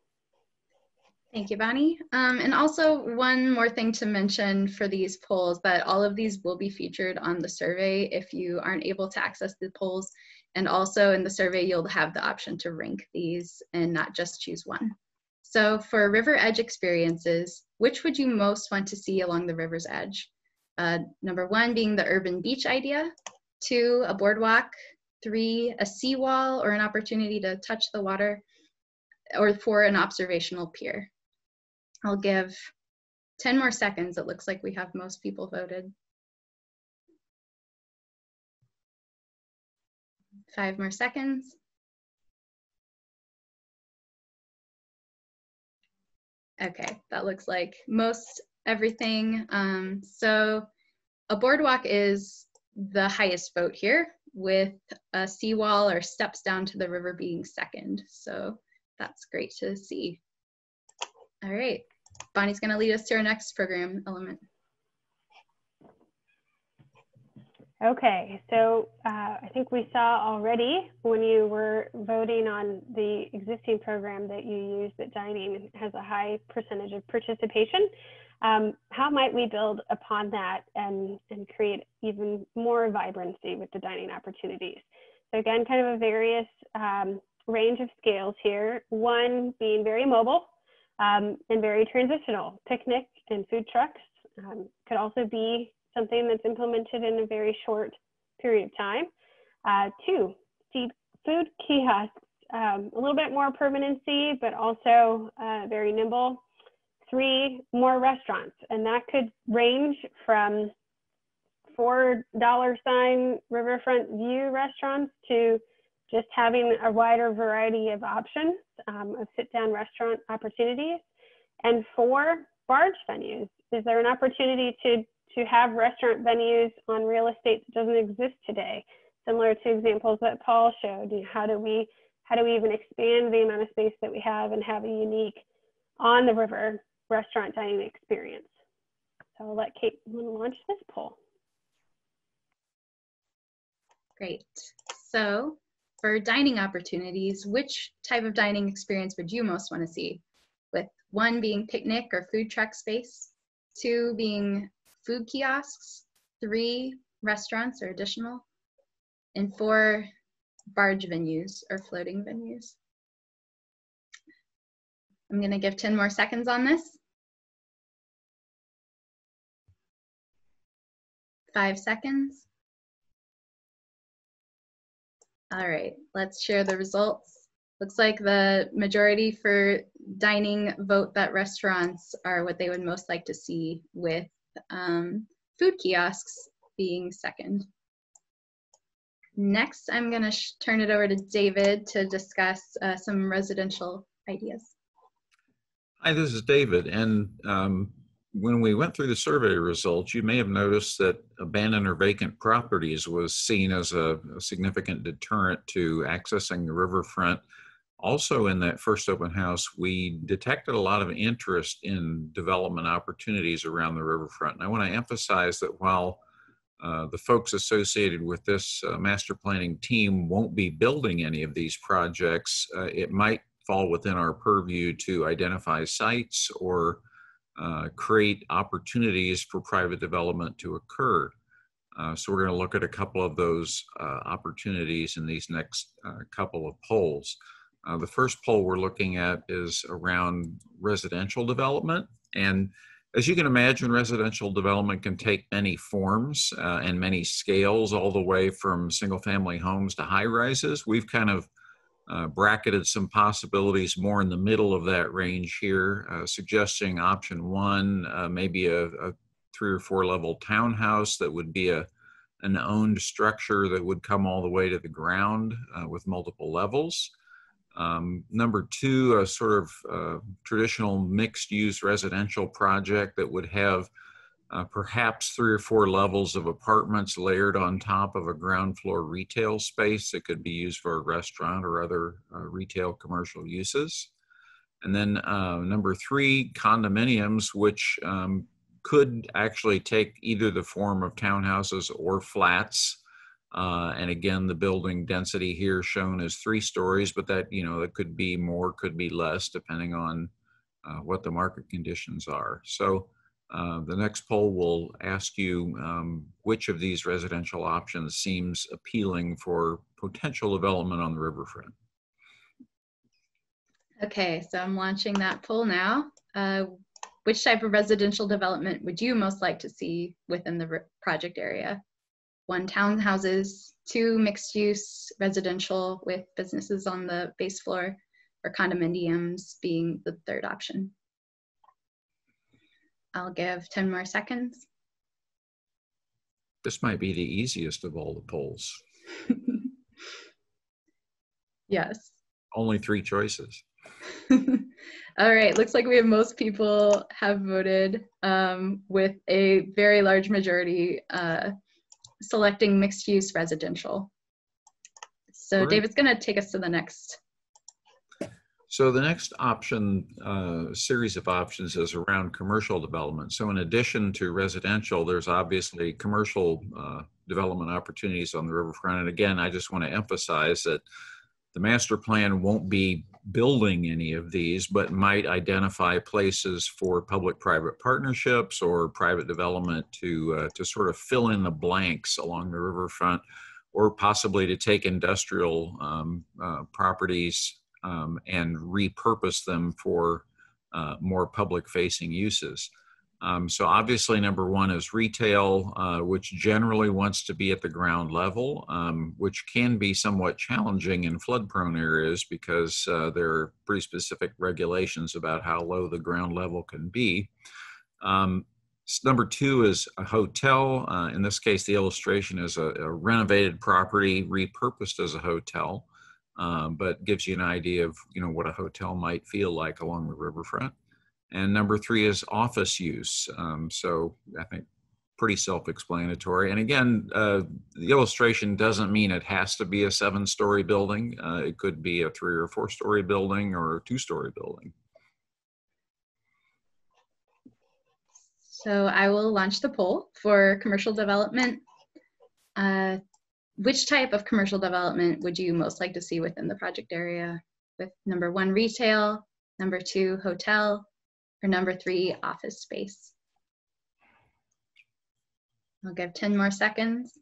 Thank you, Bonnie. And also one more thing to mention for these polls, that all of these will be featured on the survey if you aren't able to access the polls. And also in the survey, you'll have the option to rank these and not just choose one. So for river edge experiences, which would you most want to see along the river's edge? #1 being the urban beach idea, 2, a boardwalk, 3, a seawall or an opportunity to touch the water, or for an observational pier. I'll give 10 more seconds. It looks like we have most people voted. 5 more seconds. Okay, that looks like most everything. So a boardwalk is the highest vote here, with a seawall or steps down to the river being second. So that's great to see. All right, Bonnie's gonna lead us to our next program element. Okay, so I think we saw already when you were voting on the existing program that you use, that dining has a high percentage of participation. How might we build upon that and create even more vibrancy with the dining opportunities? So again, kind of a various range of scales here. One being very mobile and very transitional. Picnic and food trucks could also be something that's implemented in a very short period of time. 2, food kiosks, a little bit more permanency, but also very nimble. 3, more restaurants, and that could range from $4 sign riverfront view restaurants to just having a wider variety of options of sit-down restaurant opportunities. And 4, barge venues. Is there an opportunity to have restaurant venues on real estate that doesn't exist today, similar to examples that Paul showed? How do we even expand the amount of space that we have and have a unique on the river restaurant dining experience? So I'll let Kate launch this poll. Great. So for dining opportunities, which type of dining experience would you most want to see? With 1 being picnic or food truck space, 2 being food kiosks, 3 restaurants or additional, and 4 barge venues or floating venues. I'm going to give 10 more seconds on this. 5 seconds. All right, let's share the results. Looks like the majority for dining vote that restaurants are what they would most like to see, with food kiosks being second. Next, I'm going to turn it over to David to discuss some residential ideas. Hi, this is David. And when we went through the survey results, you may have noticed that abandoned or vacant properties was seen as a significant deterrent to accessing the riverfront. Also, in that first open house, we detected a lot of interest in development opportunities around the riverfront. And I want to emphasize that while the folks associated with this master planning team won't be building any of these projects, it might fall within our purview to identify sites or create opportunities for private development to occur. So we're going to look at a couple of those opportunities in these next couple of polls. The first poll we're looking at is around residential development. And as you can imagine, residential development can take many forms and many scales, all the way from single-family homes to high-rises. We've kind of bracketed some possibilities more in the middle of that range here, suggesting option 1, maybe a 3 or 4 level townhouse that would be an owned structure that would come all the way to the ground with multiple levels. Number 2, a sort of traditional mixed-use residential project that would have perhaps 3 or 4 levels of apartments layered on top of a ground floor retail space that could be used for a restaurant or other retail commercial uses. And then number 3, condominiums, which could actually take either the form of townhouses or flats. And again, the building density here shown as 3 stories, but that, it could be more, could be less, depending on what the market conditions are. So the next poll will ask you which of these residential options seems appealing for potential development on the riverfront. Okay, so I'm launching that poll now. Which type of residential development would you most like to see within the project area? 1, townhouses, 2, mixed use residential with businesses on the base floor, or condominiums being the third option. I'll give 10 more seconds. This might be the easiest of all the polls. Yes. Only 3 choices. All right, looks like we have most people have voted with a very large majority selecting mixed use residential. So Great. David's gonna take us to the next. So the next option, series of options is around commercial development. So in addition to residential, there's obviously commercial development opportunities on the riverfront. And again, I just want to emphasize that the master plan won't be building any of these, but might identify places for public-private partnerships or private development to sort of fill in the blanks along the riverfront, or possibly to take industrial properties and repurpose them for more public-facing uses. So obviously, number one is retail, which generally wants to be at the ground level, which can be somewhat challenging in flood-prone areas because there are pretty specific regulations about how low the ground level can be. Number two is a hotel. In this case, the illustration is a renovated property repurposed as a hotel, but gives you an idea of what a hotel might feel like along the riverfront. And number three is office use. So I think pretty self-explanatory. And again, the illustration doesn't mean it has to be a 7-story building. It could be a 3 or 4-story building or a 2-story building. So I will launch the poll for commercial development. Which type of commercial development would you most like to see within the project area? With number 1, retail, number 2, hotel, or number 3, office space? I'll give 10 more seconds.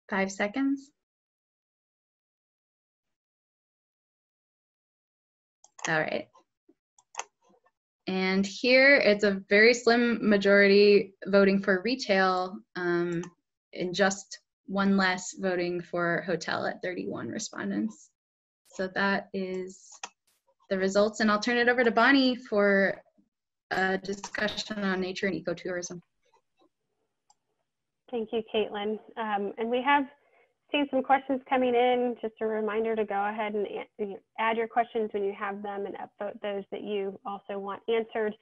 5 seconds. All right. And here it's a very slim majority voting for retail and just 1 less voting for hotel at 31 respondents. So that is the results. And I'll turn it over to Bonnie for a discussion on nature and ecotourism. Thank you, Caitlin. And we have seen some questions coming in. Just a reminder to go ahead and add your questions when you have them and upvote those that you also want answered.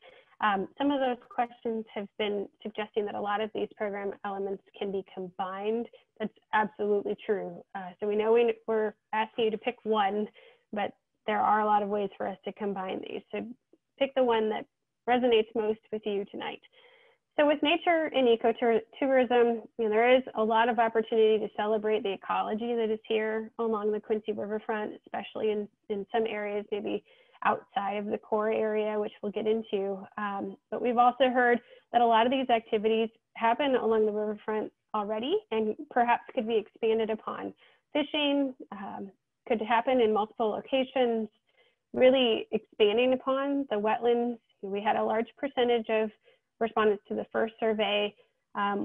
Some of those questions have been suggesting that a lot of these program elements can be combined. That's absolutely true. So we know we're asking you to pick one, but there are a lot of ways for us to combine these. So pick the one that resonates most with you tonight. So with nature and ecotourism, there is a lot of opportunity to celebrate the ecology that is here along the Quincy Riverfront, especially in some areas, maybe outside of the core area, which we'll get into. But we've also heard that a lot of these activities happen along the riverfront already and perhaps could be expanded upon. Fishing could happen in multiple locations, really expanding upon the wetlands. We had a large percentage of respondents to the first survey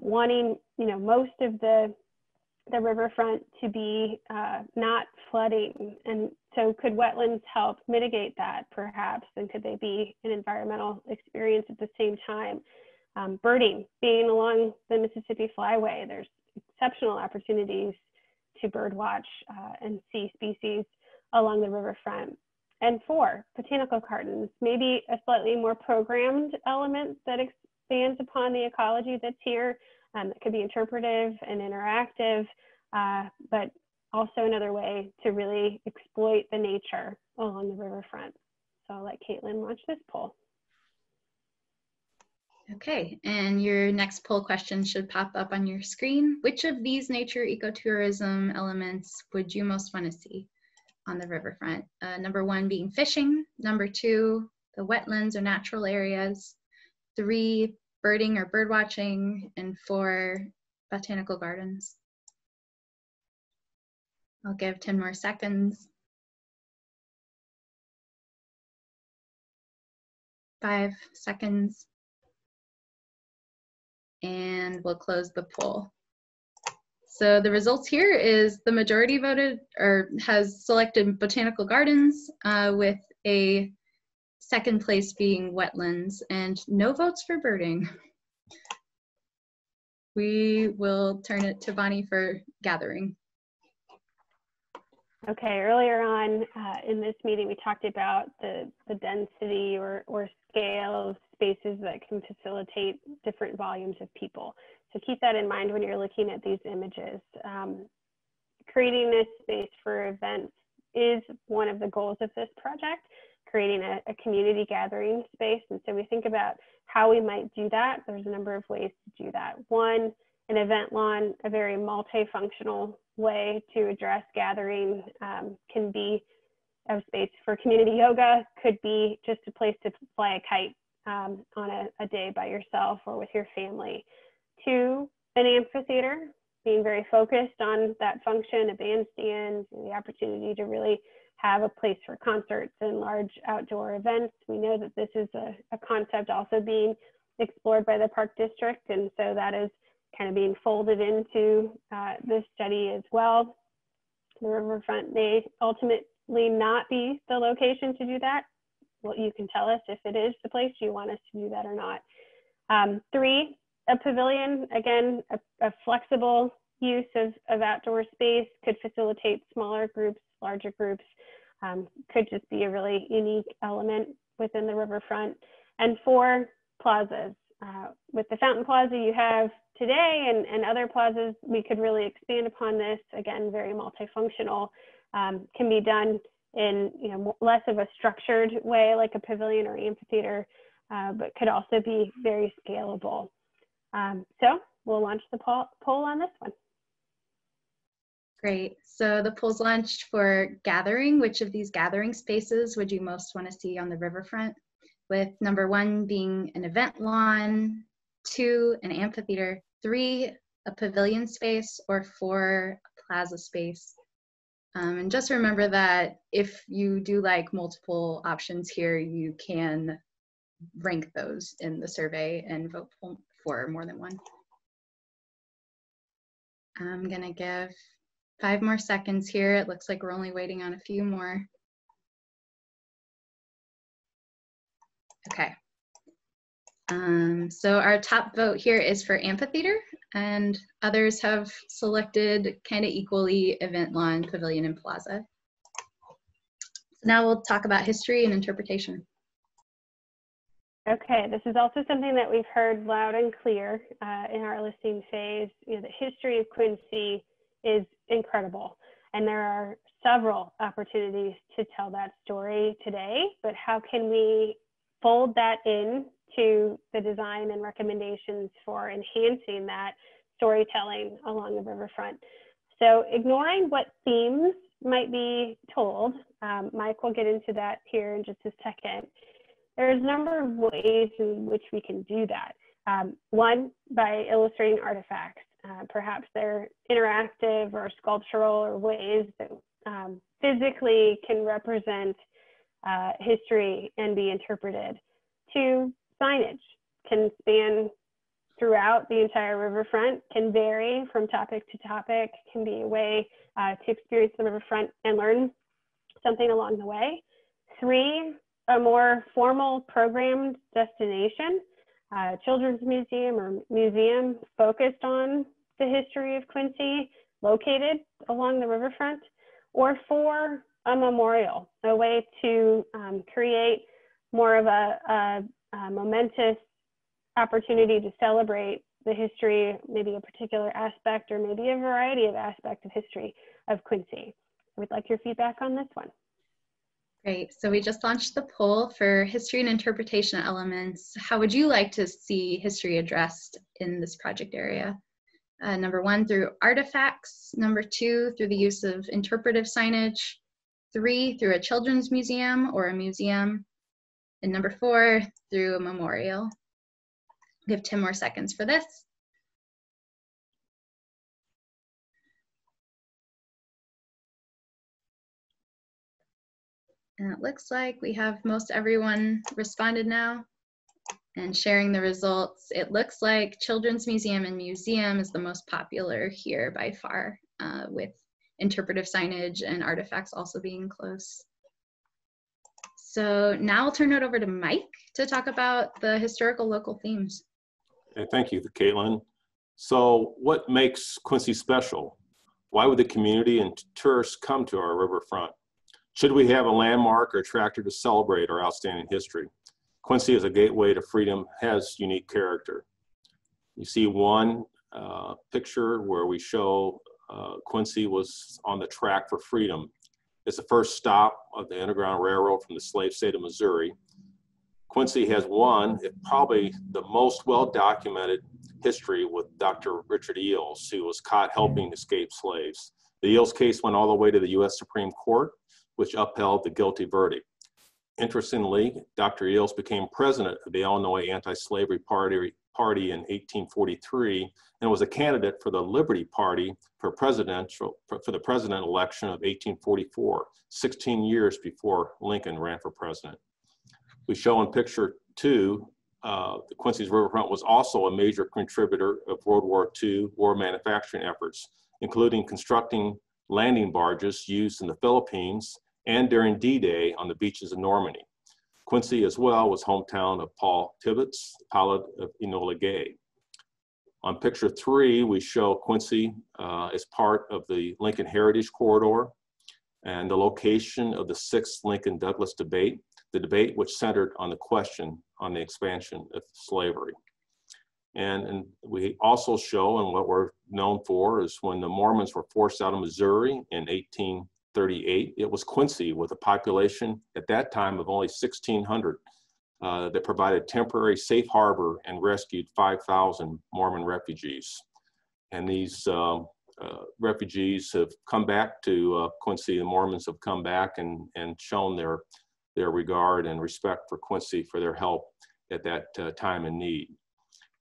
wanting most of the riverfront to be not flooding, and so could wetlands help mitigate that perhaps, and could they be an environmental experience at the same time? Birding, being along the Mississippi Flyway, there's exceptional opportunities to bird watch and see species along the riverfront. And 4, botanical gardens, maybe a slightly more programmed element that expands upon the ecology that's here. That could be interpretive and interactive, but also another way to really exploit the nature along the riverfront. So I'll let Caitlin launch this poll. Okay, and your next poll question should pop up on your screen. Which of these nature ecotourism elements would you most want to see on the riverfront? Number 1 being fishing, number 2, the wetlands or natural areas, 3, birding or bird watching, and 4, botanical gardens. I'll give 10 more seconds. 5 seconds. And we'll close the poll. So the results here is the majority voted or has selected botanical gardens with a second place being wetlands and no votes for birding. We will turn it to Bonnie for gathering. Okay, earlier on in this meeting, we talked about the density or scale of spaces that can facilitate different volumes of people. So keep that in mind when you're looking at these images. Creating this space for events is one of the goals of this project, creating a community gathering space. And so we think about how we might do that. There's a number of ways to do that. One, an event lawn, a very multifunctional way to address gathering, can be a space for community yoga, could be just a place to fly a kite on a day by yourself or with your family. Two, an amphitheater, being very focused on that function, a bandstand, the opportunity to really have a place for concerts and large outdoor events. We know that this is a concept also being explored by the Park District, and so that is kind of being folded into this study as well. The Riverfront may ultimately not be the location to do that. Well, you can tell us if it is the place you want us to do that or not. Three, a pavilion, again, a flexible use of outdoor space, could facilitate smaller groups, larger groups, could just be a really unique element within the Riverfront. And four, plazas. With the Fountain Plaza you have today and other plazas, we could really expand upon this. Again, very multifunctional, can be done in less of a structured way like a pavilion or amphitheater, but could also be very scalable. So we'll launch the poll on this one. Great. So the poll's launched for gathering. Which of these gathering spaces would you most want to see on the Riverfront? With number 1 being an event lawn, 2, an amphitheater, 3, a pavilion space, or 4, a plaza space. And just remember that if you do like multiple options here, you can rank those in the survey and vote for more than one. I'm gonna give 5 more seconds here. It looks like we're only waiting on a few more. Okay. So our top vote here is for amphitheater, and others have selected kind of equally event lawn, pavilion, and plaza. Now we'll talk about history and interpretation. Okay, this is also something that we've heard loud and clear in our listening phase. The history of Quincy is incredible, and there are several opportunities to tell that story today, but how can we fold that in to the design and recommendations for enhancing that storytelling along the Riverfront? So ignoring what themes might be told, Mike will get into that here in just a second. There's a number of ways in which we can do that. One, by illustrating artifacts. Perhaps they're interactive or sculptural or ways that physically can represent history and be interpreted. 2, signage can span throughout the entire Riverfront, can vary from topic to topic, can be a way to experience the Riverfront and learn something along the way. 3, a more formal programmed destination, children's museum or museum focused on the history of Quincy, located along the Riverfront. Or 4, a memorial, a way to create more of a momentous opportunity to celebrate the history, maybe a particular aspect or maybe a variety of aspects of history of Quincy. We'd like your feedback on this one. Great, so we just launched the poll for history and interpretation elements. How would you like to see history addressed in this project area? Number 1, through artifacts. Number 2, through the use of interpretive signage. 3, through a children's museum or a museum. And number 4, through a memorial. Give 10 more seconds for this. And it looks like we have most everyone responded now. And sharing the results, it looks like Children's Museum and Museum is the most popular here by far, with interpretive signage and artifacts also being close. So now I'll turn it over to Mike to talk about the historical local themes. Okay, thank you, Caitlin. So what makes Quincy special? Why would the community and tourists come to our riverfront? Should we have a landmark or attractor to celebrate our outstanding history? Quincy as a gateway to freedom has unique character. You see one picture where we show Quincy was on the track for freedom. It's the first stop of the Underground Railroad from the slave state of Missouri. Quincy has one, probably the most well-documented history with Dr. Richard Eales, who was caught helping escape slaves. The Eales case went all the way to the U.S. Supreme Court, which upheld the guilty verdict. Interestingly, Dr. Eales became president of the Illinois Anti-Slavery Party in 1843 and was a candidate for the Liberty Party for the president election of 1844, 16 years before Lincoln ran for president. We show in picture 2, Quincy's riverfront was also a major contributor of World War II war manufacturing efforts, including constructing landing barges used in the Philippines and during D-Day on the beaches of Normandy. Quincy as well was hometown of Paul Tibbets, pilot of Enola Gay. On picture 3, we show Quincy as part of the Lincoln Heritage Corridor and the location of the 6th Lincoln-Douglas debate, the debate which centered on the question on the expansion of slavery. And we also show, and what we're known for, is when the Mormons were forced out of Missouri in 1838, it was Quincy with a population at that time of only 1,600 that provided temporary safe harbor and rescued 5,000 Mormon refugees. And these refugees have come back to Quincy. The Mormons have come back and shown their regard and respect for Quincy for their help at that time in need.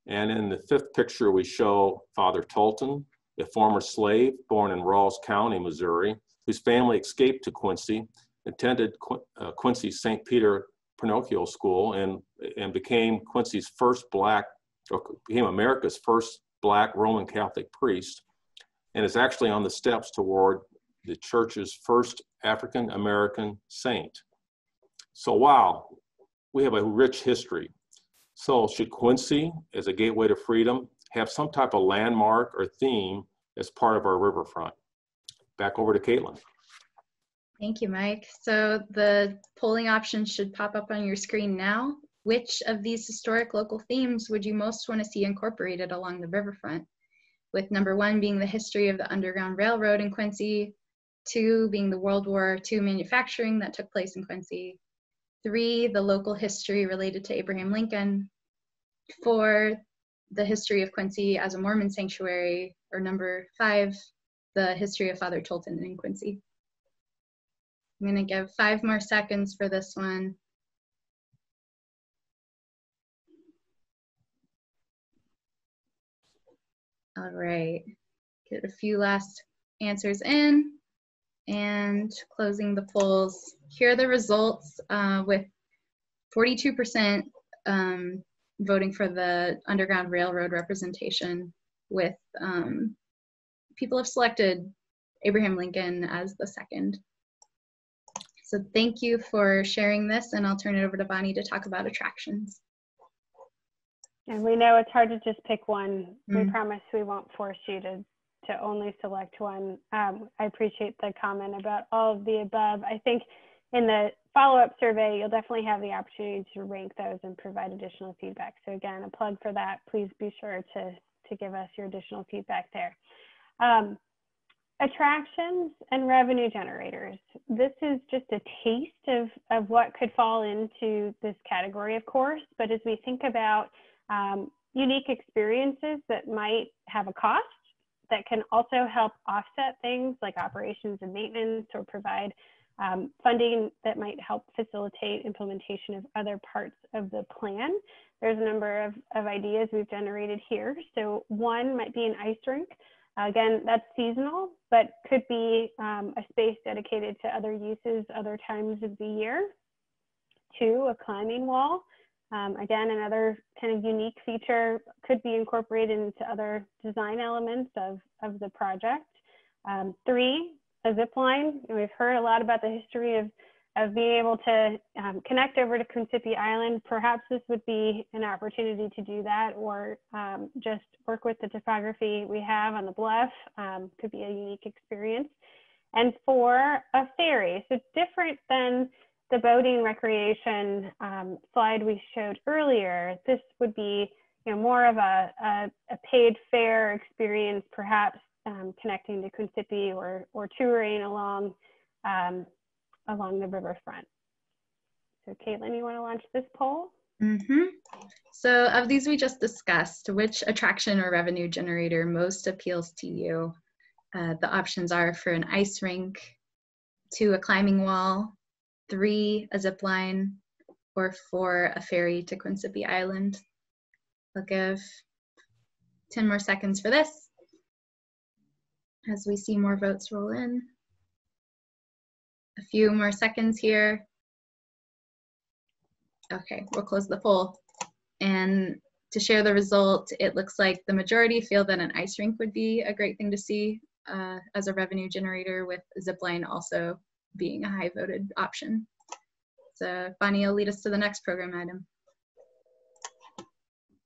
And in the 5th picture, we show Father Tolton, a former slave born in Rawls County, Missouri, whose family escaped to Quincy, attended Quincy's St. Peter Parochial School, and became Quincy's first became America's first Black Roman Catholic priest, and is actually on the steps toward the church's first African American saint. So wow, we have a rich history. So should Quincy, as a gateway to freedom, have some type of landmark or theme as part of our riverfront? Back over to Caitlin. Thank you, Mike. So the polling options should pop up on your screen now. Which of these historic local themes would you most want to see incorporated along the riverfront? With number 1 being the history of the Underground Railroad in Quincy, 2 being the World War II manufacturing that took place in Quincy, 3, the local history related to Abraham Lincoln, 4, the history of Quincy as a Mormon sanctuary, or number 5, the history of Father Tolton in Quincy. I'm going to give 5 more seconds for this one. All right, get a few last answers in and closing the polls. Here are the results with 42% voting for the Underground Railroad representation, with people have selected Abraham Lincoln as the second. So thank you for sharing this, and I'll turn it over to Bonnie to talk about attractions. And we know it's hard to just pick one. We promise we won't force you to only select one. I appreciate the comment about all of the above. I think in the follow-up survey, you'll definitely have the opportunity to rank those and provide additional feedback. So again, a plug for that. Please be sure to give us your additional feedback there. Attractions and revenue generators. This is just a taste of what could fall into this category, of course, but as we think about unique experiences that might have a cost, that can also help offset things like operations and maintenance, or provide funding that might help facilitate implementation of other parts of the plan. There's a number of ideas we've generated here. So one might be an ice rink. Again, that's seasonal, but could be a space dedicated to other uses, other times of the year. 2, a climbing wall. Again, another kind of unique feature could be incorporated into other design elements of the project. 3, a zip line. We've heard a lot about the history of being able to connect over to Quincy Island. Perhaps this would be an opportunity to do that, or just work with the topography we have on the bluff. Could be a unique experience. And 4, a ferry. So different than the boating recreation slide we showed earlier. This would be, more of a paid fare experience, perhaps connecting to Quincy or touring along the riverfront. So Caitlin, you want to launch this poll? So of these we just discussed, which attraction or revenue generator most appeals to you? The options are for an ice rink, 2, a climbing wall, 3, a zip line, or 4, a ferry to Quincy Island. I'll give 10 more seconds for this as we see more votes roll in. A few more seconds here. Okay, we'll close the poll. And to share the result, it looks like the majority feel that an ice rink would be a great thing to see as a revenue generator, with zipline also being a high voted option. So Bonnie will lead us to the next program item.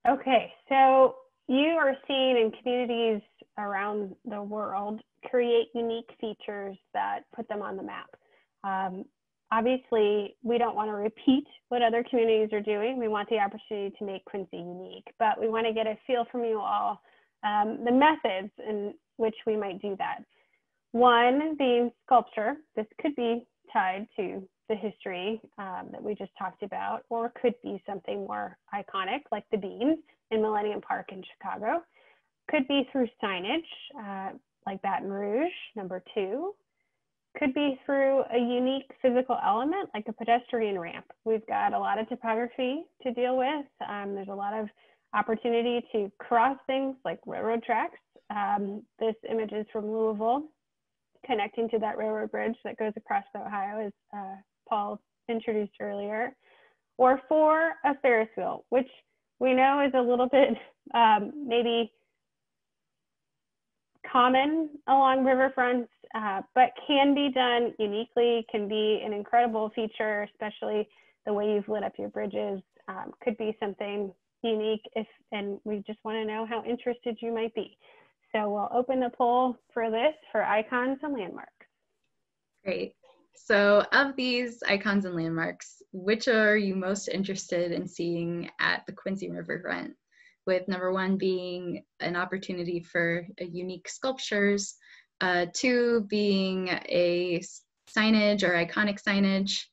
Okay, so you are seeing in communities around the world create unique features that put them on the map. Obviously, we don't want to repeat what other communities are doing. We want the opportunity to make Quincy unique, but we want to get a feel from you all, the methods in which we might do that. 1 being sculpture. This could be tied to the history that we just talked about, or could be something more iconic like the beams in Millennium Park in Chicago. Could be through signage like Baton Rouge, number 2. Could be through a unique physical element like a pedestrian ramp. We've got a lot of topography to deal with. There's a lot of opportunity to cross things like railroad tracks. This image is from Louisville, connecting to that railroad bridge that goes across the Ohio, as Paul introduced earlier. Or 4, a Ferris wheel, which we know is a little bit maybe common along riverfronts, but can be done uniquely, can be an incredible feature, especially the way you've lit up your bridges. Could be something unique, and we just want to know how interested you might be. So we'll open the poll for this for icons and landmarks. Great. So of these icons and landmarks, which are you most interested in seeing at the Quincy Riverfront? With number 1 being an opportunity for unique sculptures, 2 being a signage or iconic signage,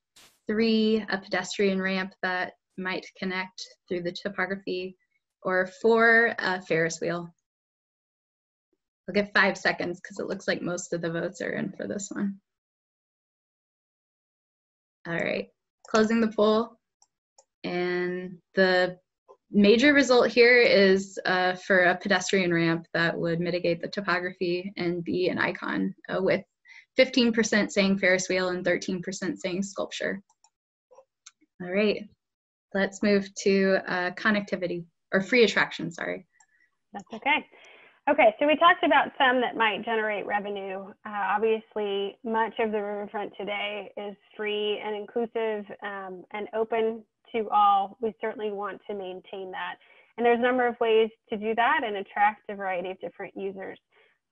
3, a pedestrian ramp that might connect through the topography, or 4, a Ferris wheel. I'll give 5 seconds because it looks like most of the votes are in for this one. All right, closing the poll. And the major result here is for a pedestrian ramp that would mitigate the topography and be an icon, with 15% saying Ferris wheel and 13% saying sculpture. All right, let's move to connectivity, or free attraction, sorry. That's okay. Okay, so we talked about some that might generate revenue. Obviously, much of the riverfront today is free and inclusive and open to all. We certainly want to maintain that. And there's a number of ways to do that and attract a variety of different users.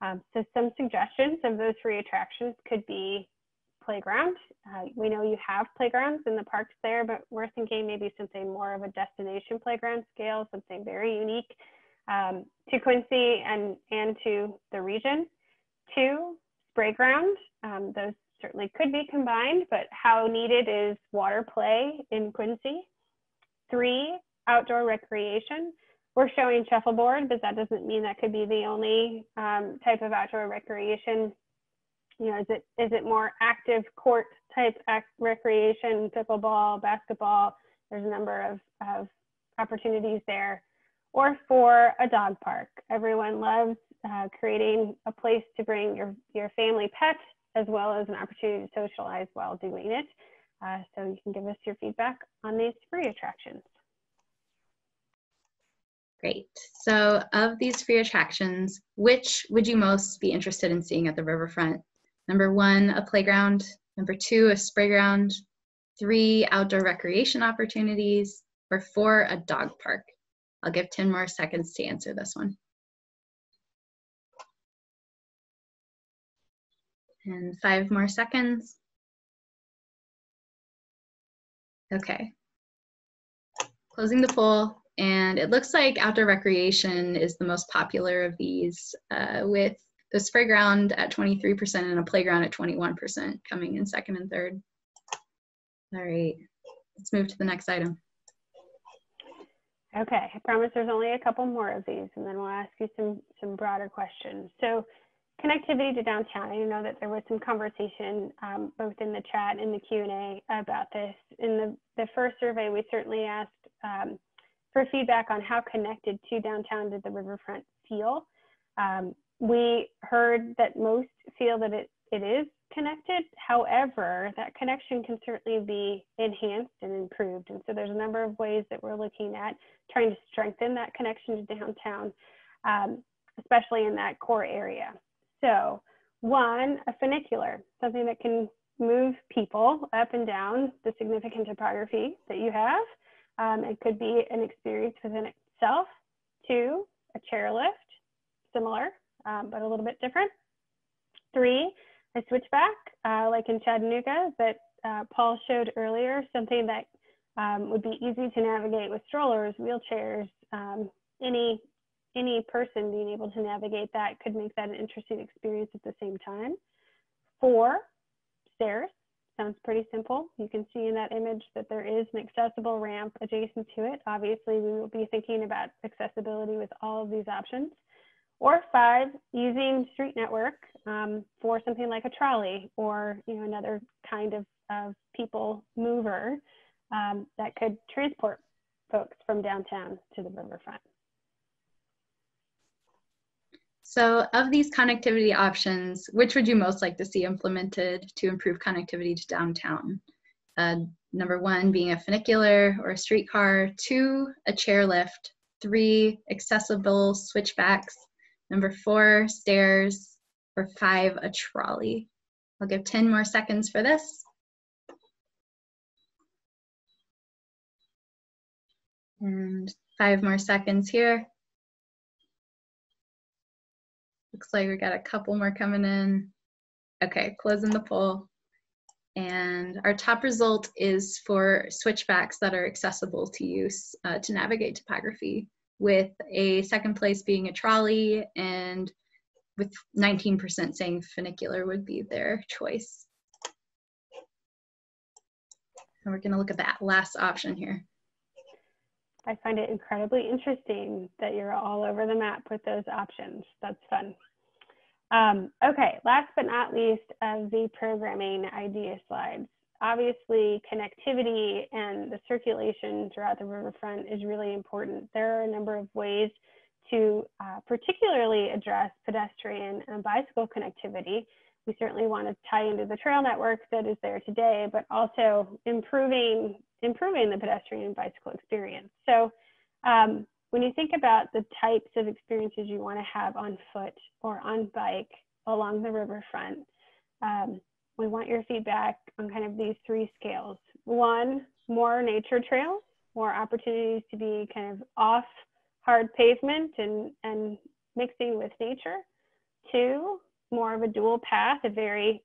So some suggestions of those free attractions could be playground. We know you have playgrounds in the parks there, but we're thinking maybe something more of a destination playground scale, something very unique to Quincy and to the region. 2, spray ground. Those certainly could be combined, but how needed is water play in Quincy. 3, outdoor recreation. We're showing shuffleboard, but that doesn't mean that could be the only type of outdoor recreation. You know, is it more active court type recreation, pickleball, basketball? There's a number of opportunities there. Or 4, a dog park. Everyone loves creating a place to bring your family pet, as well as an opportunity to socialize while doing it. So you can give us your feedback on these free attractions. Great. So of these free attractions, which would you most be interested in seeing at the Riverfront? Number 1, a playground. Number 2, a spray ground. 3, outdoor recreation opportunities. Or 4, a dog park. I'll give 10 more seconds to answer this one. And 5 more seconds. Okay. Closing the poll. And it looks like outdoor recreation is the most popular of these, with the spray ground at 23% and a playground at 21% coming in second and third. All right, let's move to the next item. Okay, I promise there's only a couple more of these, and then we'll ask you some broader questions. So connectivity to downtown, I know that there was some conversation both in the chat and the Q&A about this. In the first survey, we certainly asked for feedback on how connected to downtown did the Riverfront feel. We heard that most feel that it is connected. However, that connection can certainly be enhanced and improved. And so there's a number of ways that we're looking at trying to strengthen that connection to downtown, especially in that core area. So 1, a funicular, something that can move people up and down the significant topography that you have. It could be an experience within itself. 2, a chairlift, similar, but a little bit different. 3, a switchback, like in Chattanooga that Paul showed earlier, something that would be easy to navigate with strollers, wheelchairs, any person being able to navigate that could make that an interesting experience at the same time. 4, stairs. Sounds pretty simple. You can see in that image that there is an accessible ramp adjacent to it. Obviously, we will be thinking about accessibility with all of these options. Or 5, using street network for something like a trolley or another kind of people mover that could transport folks from downtown to the Riverfront. So of these connectivity options, which would you most like to see implemented to improve connectivity to downtown? Number 1 being a funicular or a streetcar, 2, a chairlift, 3, accessible switchbacks, number 4, stairs, or 5, a trolley. I'll give 10 more seconds for this. And 5 more seconds here. Looks like we got a couple more coming in. Okay, closing the poll. And our top result is for switchbacks that are accessible to use to navigate topography, with a second place being a trolley, and with 19% saying funicular would be their choice. And we're gonna look at that last option here. I find it incredibly interesting that you're all over the map with those options. That's fun. Okay, last but not least of the programming idea slides. Obviously, connectivity and the circulation throughout the Riverfront is really important. There are a number of ways to particularly address pedestrian and bicycle connectivity. We certainly want to tie into the trail network that is there today, but also improving the pedestrian and bicycle experience. So when you think about the types of experiences you want to have on foot or on bike along the Riverfront, we want your feedback on kind of these 3 scales. 1, more nature trails, more opportunities to be kind of off hard pavement and mixing with nature. 2, more of a dual path, a very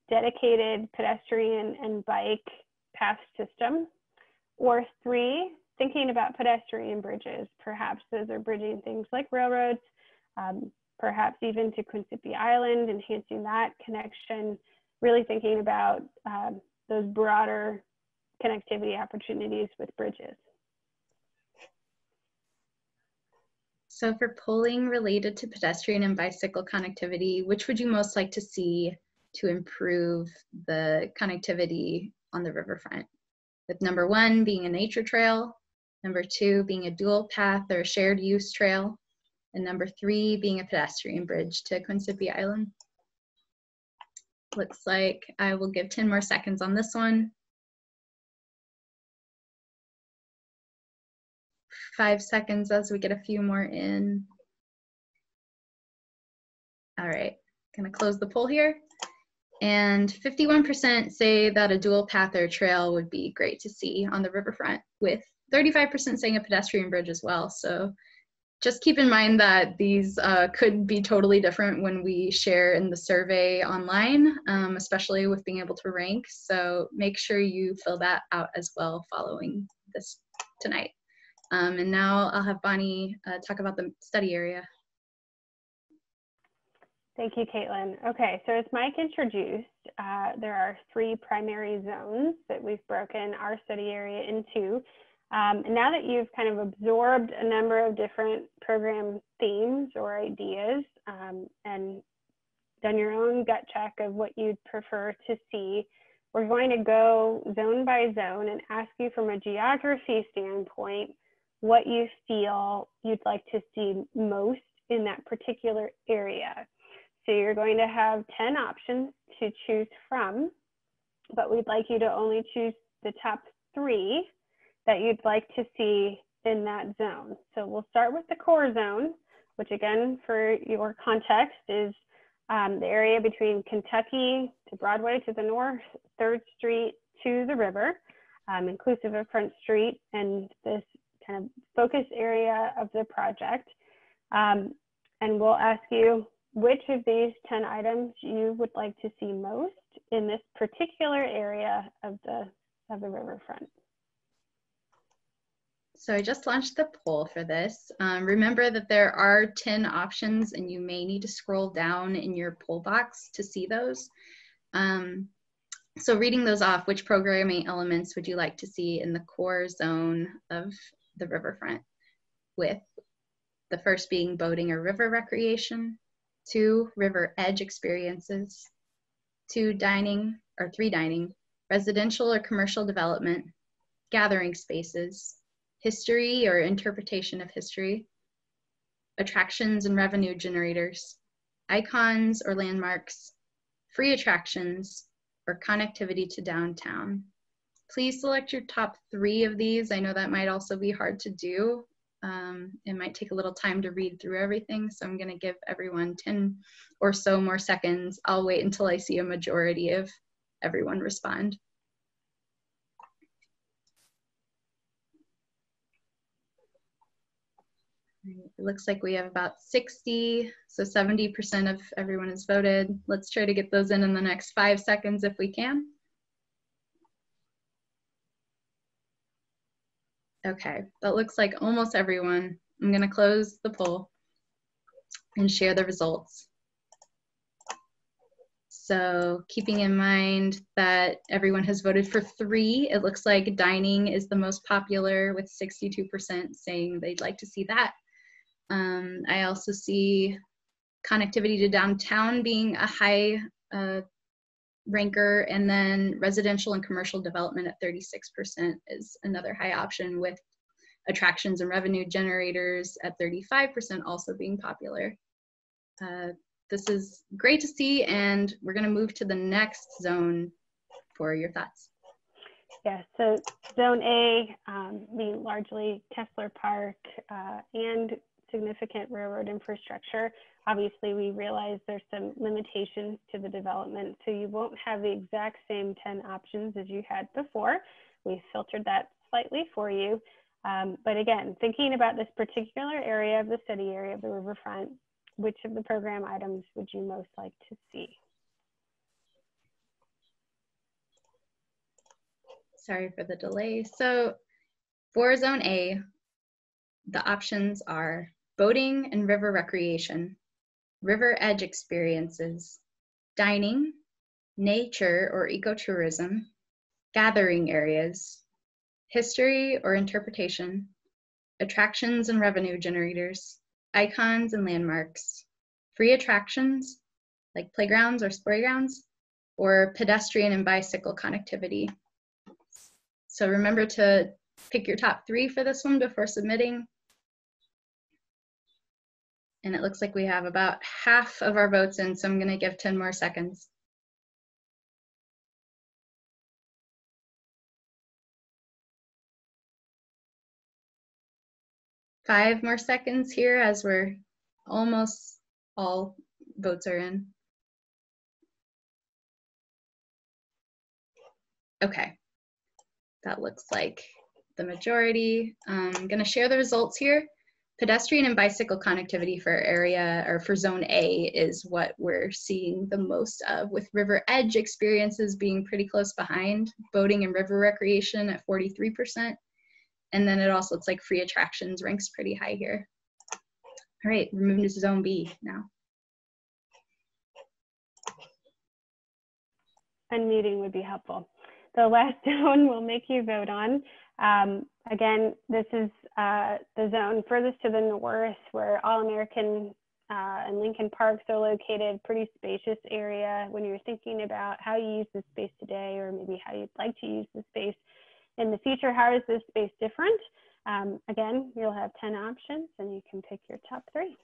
dedicated pedestrian and bike path system. Or 3, thinking about pedestrian bridges. Perhaps those are bridging things like railroads, perhaps even to Quincy Island, enhancing that connection, really thinking about those broader connectivity opportunities with bridges. So for polling related to pedestrian and bicycle connectivity, which would you most like to see to improve the connectivity on the Riverfront? With number 1 being a nature trail, number 2 being a dual path or a shared use trail, and number 3 being a pedestrian bridge to Quincy Island. Looks like I will give 10 more seconds on this one. 5 seconds as we get a few more in. All right, gonna close the poll here. And 51% say that a dual path or trail would be great to see on the riverfront, with 35% saying a pedestrian bridge as well. So just keep in mind that these could be totally different when we share in the survey online, especially with being able to rank. So make sure you fill that out as well following this tonight. And now I'll have Bonnie talk about the study area. Thank you, Caitlin. Okay, so as Mike introduced, there are 3 primary zones that we've broken our study area into. And now that you've kind of absorbed a number of different program themes or ideas and done your own gut check of what you'd prefer to see, we're going to go zone by zone and ask you from a geography standpoint what you feel you'd like to see most in that particular area. So you're going to have 10 options to choose from, but we'd like you to only choose the top 3 that you'd like to see in that zone. So we'll start with the core zone, which again, for your context, is the area between Kentucky to Broadway to the north, 3rd Street to the river, inclusive of Front Street, and this kind of focus area of the project. And we'll ask you which of these 10 items you would like to see most in this particular area of the riverfront. So I just launched the poll for this. Remember that there are 10 options and you may need to scroll down in your poll box to see those. So reading those off, which programming elements would you like to see in the core zone of the riverfront? With the first being boating or river recreation, 2, river edge experiences, 2, dining or 3, dining, residential or commercial development, gathering spaces, history or interpretation of history, attractions and revenue generators, icons or landmarks, free attractions, or connectivity to downtown. Please select your top 3 of these. I know that might also be hard to do. It might take a little time to read through everything, so I'm gonna give everyone 10 or so more seconds. I'll wait until I see a majority of everyone respond. It looks like we have about 60, so 70% of everyone has voted. Let's try to get those in the next 5 seconds if we can. Okay, that looks like almost everyone. I'm gonna close the poll and share the results. So keeping in mind that everyone has voted for 3, it looks like dining is the most popular with 62% saying they'd like to see that. I also see connectivity to downtown being a high ranker, and then residential and commercial development at 36% is another high option, with attractions and revenue generators at 35% also being popular. This is great to see, and we're going to move to the next zone for your thoughts. Yeah, so Zone A being largely Kessler Park and significant railroad infrastructure. Obviously, we realize there's some limitations to the development, so you won't have the exact same 10 options as you had before. We filtered that slightly for you. But again, thinking about this particular area of the study area of the riverfront, which of the program items would you most like to see? Sorry for the delay. So for Zone A, the options are boating and river recreation, river edge experiences, dining, nature or ecotourism, gathering areas, history or interpretation, attractions and revenue generators, icons and landmarks, free attractions like playgrounds or spray grounds, or pedestrian and bicycle connectivity. So remember to pick your top 3 for this one before submitting. And it looks like we have about half of our votes in, so I'm going to give 10 more seconds. 5 more seconds here as we're almost all votes are in. Okay, that looks like the majority. I'm gonna share the results here. Pedestrian and bicycle connectivity for area or for zone A is what we're seeing the most of, with river edge experiences being pretty close behind, boating and river recreation at 43%. And then it also looks like free attractions ranks pretty high here. All right, we're moving to zone B now. Unmuting would be helpful. The last zone we'll make you vote on. Again, this is the zone furthest to the north where All-American and Lincoln Parks are located, pretty spacious area. When you're thinking about how you use this space today, or maybe how you'd like to use the space in the future, how is this space different? Again, you'll have 10 options and you can pick your top 3.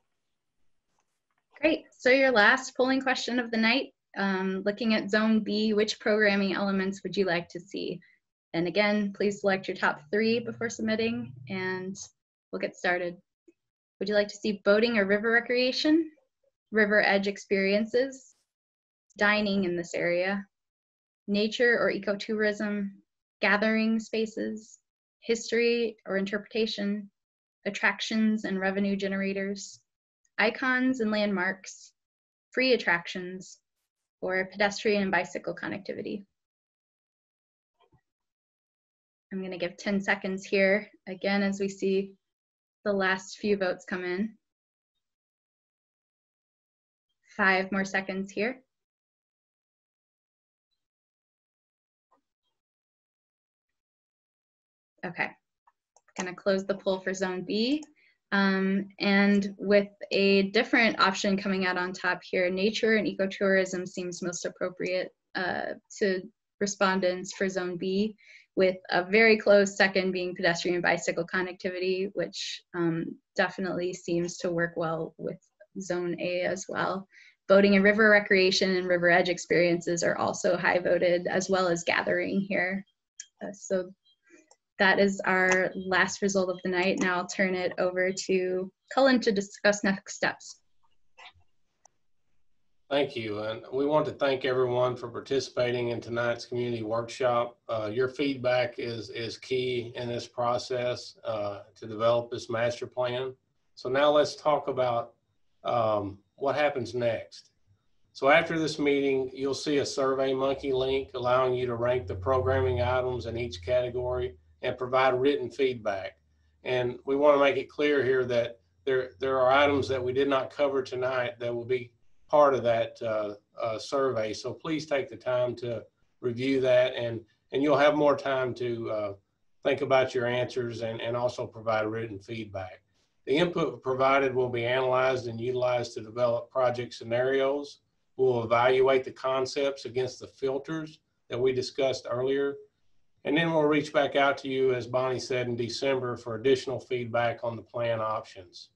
Great, so your last polling question of the night, looking at zone B, which programming elements would you like to see? And again, please select your top 3 before submitting and we'll get started. Would you like to see boating or river recreation, river edge experiences, dining in this area, nature or ecotourism, gathering spaces, history or interpretation, attractions and revenue generators, icons and landmarks, free attractions, or pedestrian and bicycle connectivity? I'm going to give 10 seconds here, again, as we see the last few votes come in. 5 more seconds here. Okay, going to close the poll for zone B. And with a different option coming out on top here, nature and ecotourism seems most appropriate to respondents for zone B, with a very close second being pedestrian and bicycle connectivity, which definitely seems to work well with zone A as well. Boating and river recreation and river edge experiences are also high voted, as well as gathering here. So that is our last result of the night. Now I'll turn it over to Cullen to discuss next steps. Thank you. And we want to thank everyone for participating in tonight's community workshop. Your feedback is key in this process to develop this master plan. So now let's talk about what happens next. So after this meeting, you'll see a SurveyMonkey link allowing you to rank the programming items in each category and provide written feedback. And we want to make it clear here that there are items that we did not cover tonight that will be part of that survey. So please take the time to review that, and you'll have more time to think about your answers and also provide written feedback. The input provided will be analyzed and utilized to develop project scenarios. We'll evaluate the concepts against the filters that we discussed earlier. And then we'll reach back out to you, as Bonnie said, in December for additional feedback on the plan options.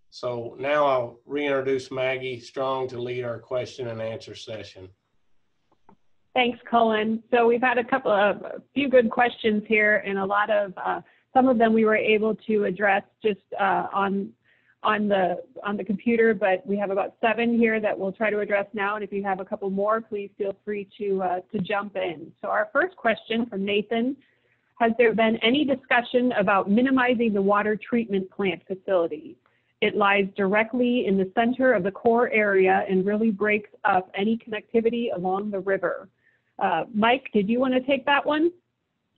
So now I'll reintroduce Maggie Strong to lead our question and answer session. Thanks, Cullen. So we've had a few good questions here, and a lot of some of them we were able to address just on the computer, but we have about 7 here that we'll try to address now. And if you have a couple more, please feel free to jump in. So our first question from Nathan: has there been any discussion about minimizing the water treatment plant facility? It lies directly in the center of the core area and really breaks up any connectivity along the river. Mike, did you want to take that one?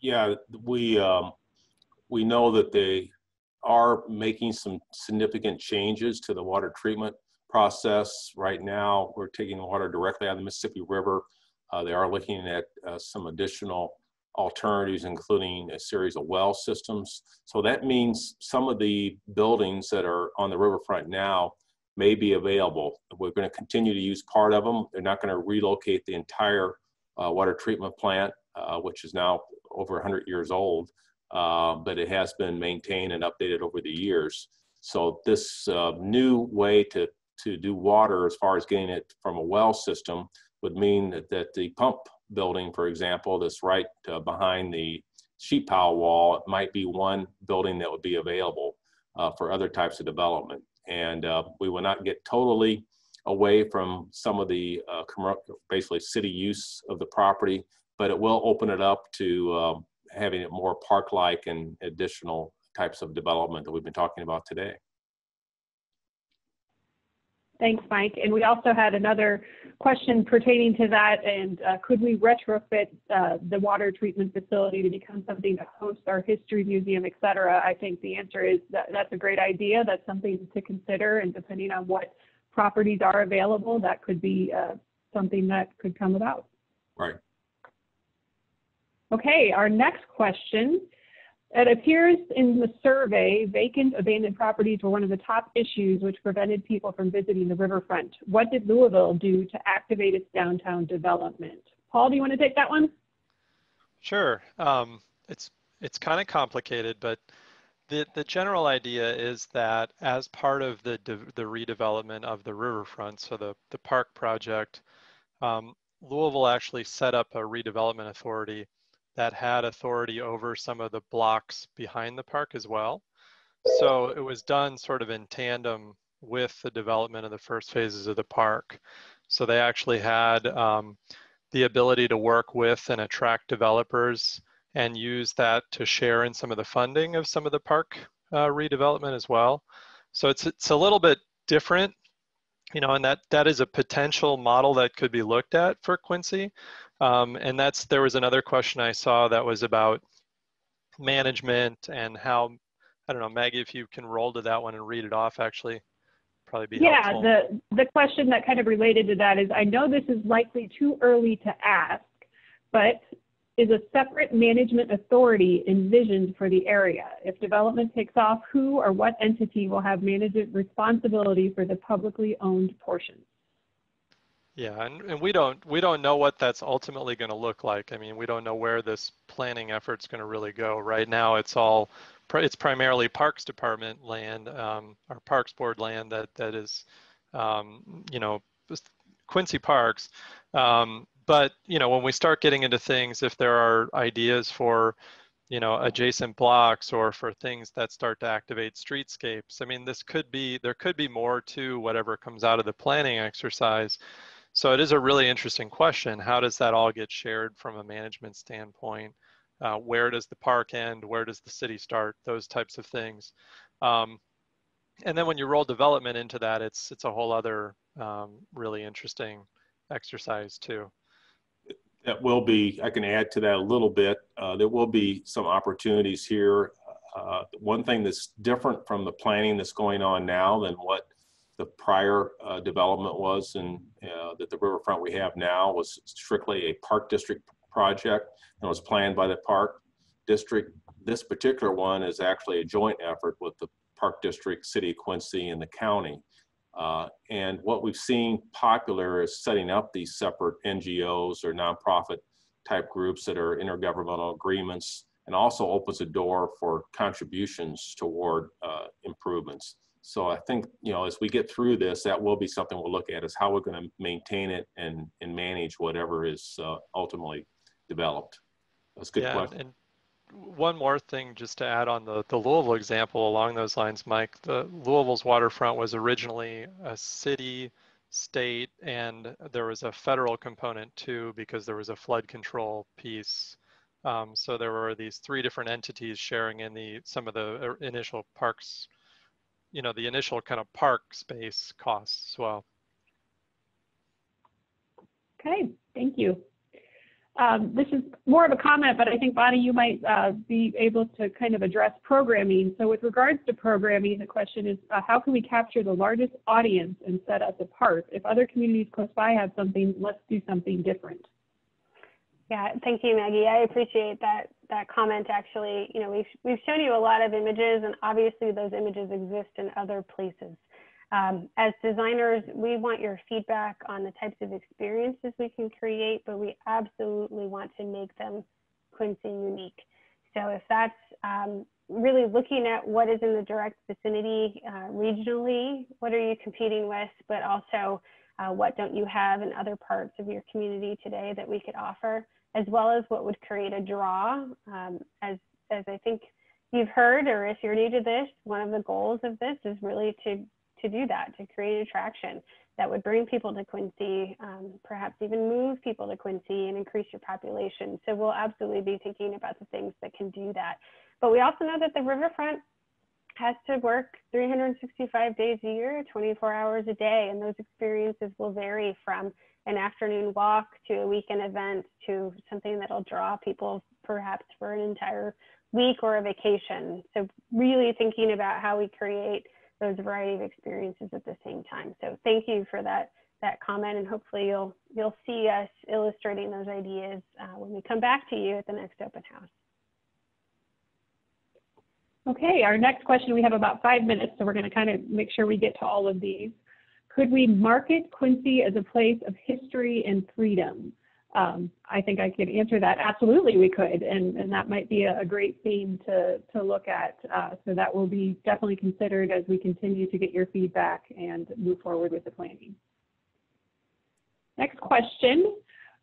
Yeah, we know that they are making some significant changes to the water treatment process. Right now, we're taking water directly out of the Mississippi River. They are looking at some additional alternatives, including a series of well systems. So that means some of the buildings that are on the riverfront now may be available. We're going to continue to use part of them. They're not going to relocate the entire water treatment plant, which is now over 100 years old, but it has been maintained and updated over the years. So this new way to do water, as far as getting it from a well system, would mean that the pump building, for example, that's right behind the sheet pile wall, it might be one building that would be available. for other types of development. And we will not get totally away from some of the basically city use of the property, but it will open it up to having it more park-like and additional types of development that we've been talking about today. Thanks, Mike. And we also had another question pertaining to that. And could we retrofit the water treatment facility to become something to host our history museum, et cetera? I think the answer is that that's a great idea. That's something to consider. And depending on what properties are available, that could be something that could come about. Right. Okay, our next question. It appears in the survey, vacant abandoned properties were one of the top issues which prevented people from visiting the riverfront. What did Louisville do to activate its downtown development? Paul, do you want to take that one? Sure. It's kind of complicated, but the general idea is that as part of the redevelopment of the riverfront, so the park project, Louisville actually set up a redevelopment authority that had authority over some of the blocks behind the park as well. So it was done sort of in tandem with the development of the first phases of the park. So they actually had the ability to work with and attract developers and use that to share in some of the funding of some of the park redevelopment as well. So it's a little bit different, you know, and that is a potential model that could be looked at for Quincy. And there was another question I saw that was about management and how, I don't know, Maggie, if you can roll to that one and read it off, actually, probably be helpful. Yeah, the question that kind of related to that is, I know this is likely too early to ask, but is a separate management authority envisioned for the area? If development takes off, who or what entity will have management responsibility for the publicly owned portions? Yeah, and we don't know what that's ultimately going to look like. I mean, we don't know where this planning effort's going to really go. Right now, it's primarily Parks Department land, or Parks Board land that is, you know, Quincy Parks. But you know, when we start getting into things, if there are ideas for, you know, adjacent blocks or for things that start to activate streetscapes, I mean, there could be more to whatever comes out of the planning exercise. So it is a really interesting question. How does that all get shared from a management standpoint? Where does the park end? Where does the city start? Those types of things. And then when you roll development into that, it's a whole other really interesting exercise too. That will be, I can add to that a little bit. There will be some opportunities here. One thing that's different from the planning that's going on now than what the prior development was, and that the riverfront we have now was strictly a park district project and was planned by the park district. This particular one is actually a joint effort with the park district, city of Quincy, and the county. And what we've seen popular is setting up these separate NGOs or nonprofit type groups that are intergovernmental agreements, and also opens a door for contributions toward improvements. So I think, you know, as we get through this, that will be something we'll look at, is how we're going to maintain it and manage whatever is ultimately developed. That's a good question. And one more thing just to add on the Louisville example along those lines, Mike. The Louisville's waterfront was originally a city, state, and there was a federal component too, because there was a flood control piece. So there were these three different entities sharing in some of the initial parks, you know, the initial kind of park space costs as well. Okay, thank you. This is more of a comment, but I think, Bonnie, you might be able to kind of address programming. So with regards to programming, the question is, how can we capture the largest audience and set us apart? If other communities close by have something, let's do something different. Yeah, thank you, Maggie. I appreciate that comment. Actually, you know, we've shown you a lot of images, and obviously those images exist in other places. As designers, we want your feedback on the types of experiences we can create, but we absolutely want to make them Quincy unique. So if that's really looking at what is in the direct vicinity regionally, what are you competing with, but also what don't you have in other parts of your community today that we could offer, as well as what would create a draw. As I think you've heard, or if you're new to this, one of the goals of this is really to do that, to create attraction that would bring people to Quincy, perhaps even move people to Quincy and increase your population. So we'll absolutely be thinking about the things that can do that. But we also know that the Riverfront has to work 365 days a year, 24 hours a day, and those experiences will vary from an afternoon walk to a weekend event to something that'll draw people perhaps for an entire week or a vacation. So really thinking about how we create those variety of experiences at the same time. So thank you for that comment, and hopefully you'll see us illustrating those ideas when we come back to you at the next open house. Okay, our next question, we have about 5 minutes, so we're going to kind of make sure we get to all of these. Could we market Quincy as a place of history and freedom? I think I could answer that. Absolutely, we could, and that might be a great theme to look at. So that will be definitely considered as we continue to get your feedback and move forward with the planning. Next question.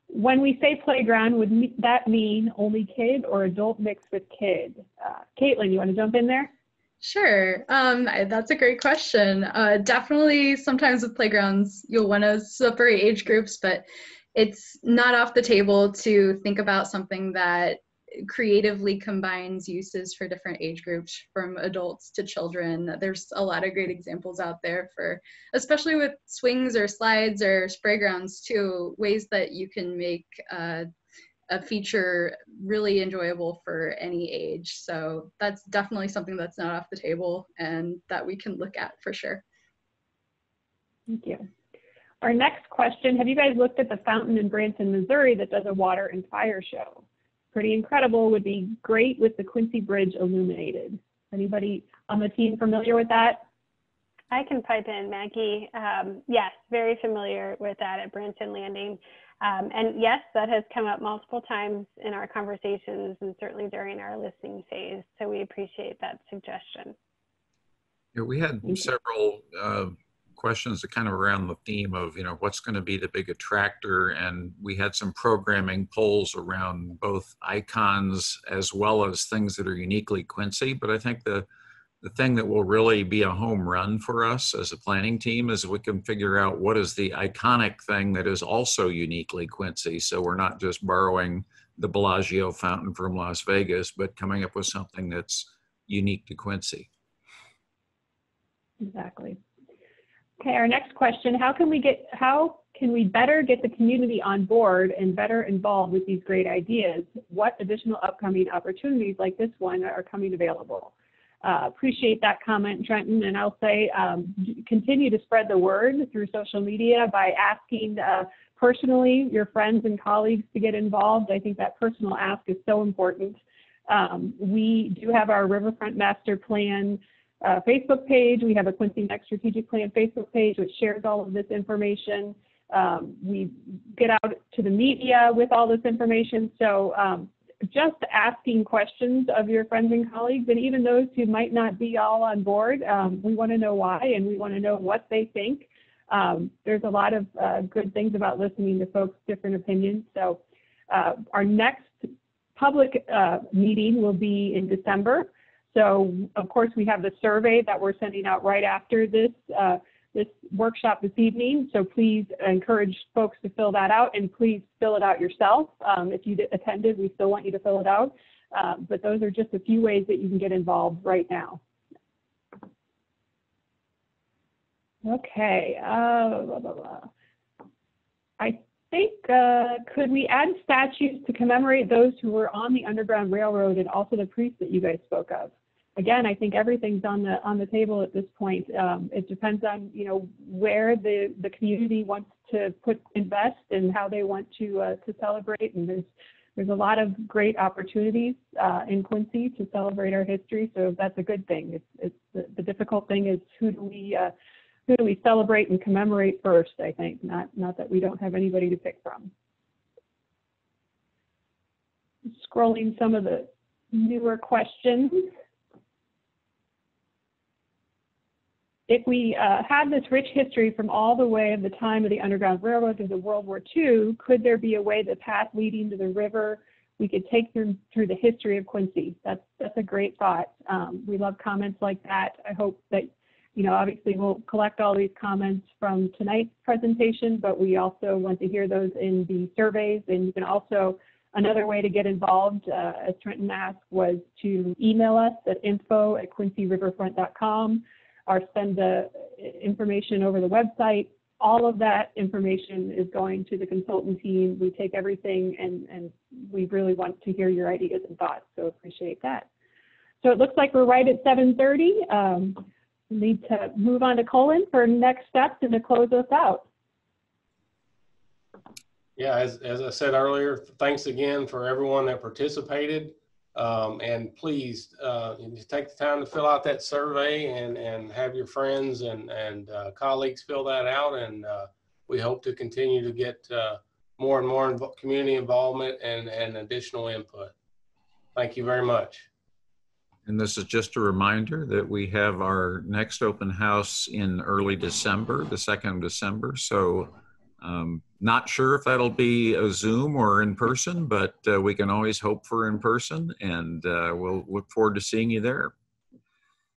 When we say playground, would that mean only kid or adult mixed with kid? Caitlin, you want to jump in there? Sure, that's a great question. Definitely sometimes with playgrounds, you'll want to separate age groups, but it's not off the table to think about something that creatively combines uses for different age groups, from adults to children. There's a lot of great examples out there for, especially with swings or slides or spray grounds too, ways that you can make a feature really enjoyable for any age. So that's definitely something that's not off the table and that we can look at for sure. Thank you. Our next question, have you guys looked at the fountain in Branson, Missouri that does a water and fire show? Pretty incredible, would be great with the Quincy Bridge illuminated. Anybody on the team familiar with that? I can pipe in, Maggie. Yes, very familiar with that at Branson Landing. And yes, that has come up multiple times in our conversations and certainly during our listening phase. So we appreciate that suggestion. Yeah, we had several questions that kind of around the theme of, what's going to be the big attractor, and we had some programming polls around both icons as well as things that are uniquely Quincy. But I think the thing that will really be a home run for us as a planning team is we can figure out what is the iconic thing that is also uniquely Quincy. So we're not just borrowing the Bellagio fountain from Las Vegas, but coming up with something that's unique to Quincy. Exactly. Okay, our next question, how can we better get the community on board and better involved with these great ideas? What additional upcoming opportunities like this one are coming available? Appreciate that comment, Trenton, and I'll say continue to spread the word through social media by asking personally your friends and colleagues to get involved. I think that personal ask is so important. We do have our Riverfront Master Plan Facebook page. We have a Quincy Next Strategic Plan Facebook page which shares all of this information. We get out to the media with all this information. So just asking questions of your friends and colleagues, and even those who might not be all on board, we want to know why, and we want to know what they think. There's a lot of good things about listening to folks' different opinions. So our next public meeting will be in December. So of course we have the survey that we're sending out right after this this workshop this evening. So please encourage folks to fill that out, and please fill it out yourself. If you attended, we still want you to fill it out. But those are just a few ways that you can get involved right now. Okay. I think, could we add statues to commemorate those who were on the Underground Railroad and also the priests that you guys spoke of? Again, I think everything's on the table at this point. It depends on where the community wants to invest and how they want to celebrate. And there's a lot of great opportunities in Quincy to celebrate our history. So that's a good thing. It's the difficult thing is who do we celebrate and commemorate first? I think not that we don't have anybody to pick from. Scrolling some of the newer questions. If we had this rich history from all the way of the time of the Underground Railroad to the World War II, could there be a way the path leading to the river we could take them through the history of Quincy. That's a great thought. We love comments like that. I hope that, you know, obviously we'll collect all these comments from tonight's presentation, but we also want to hear those in the surveys. And you can also, another way to get involved, as Trenton asked, was to email us at info@quincyriverfront.com or send the information over the website. All of that information is going to the consultant team. We take everything, and we really want to hear your ideas and thoughts, so appreciate that. So it looks like we're right at 7:30. We need to move on to Colin for next steps and to close us out. Yeah, as I said earlier, thanks again for everyone that participated. And please take the time to fill out that survey and have your friends and colleagues fill that out. And we hope to continue to get more and more community involvement and additional input. Thank you very much. And this is just a reminder that we have our next open house in early December, the 2nd of December. So not sure if that'll be a Zoom or in person, but we can always hope for in person, and we'll look forward to seeing you there.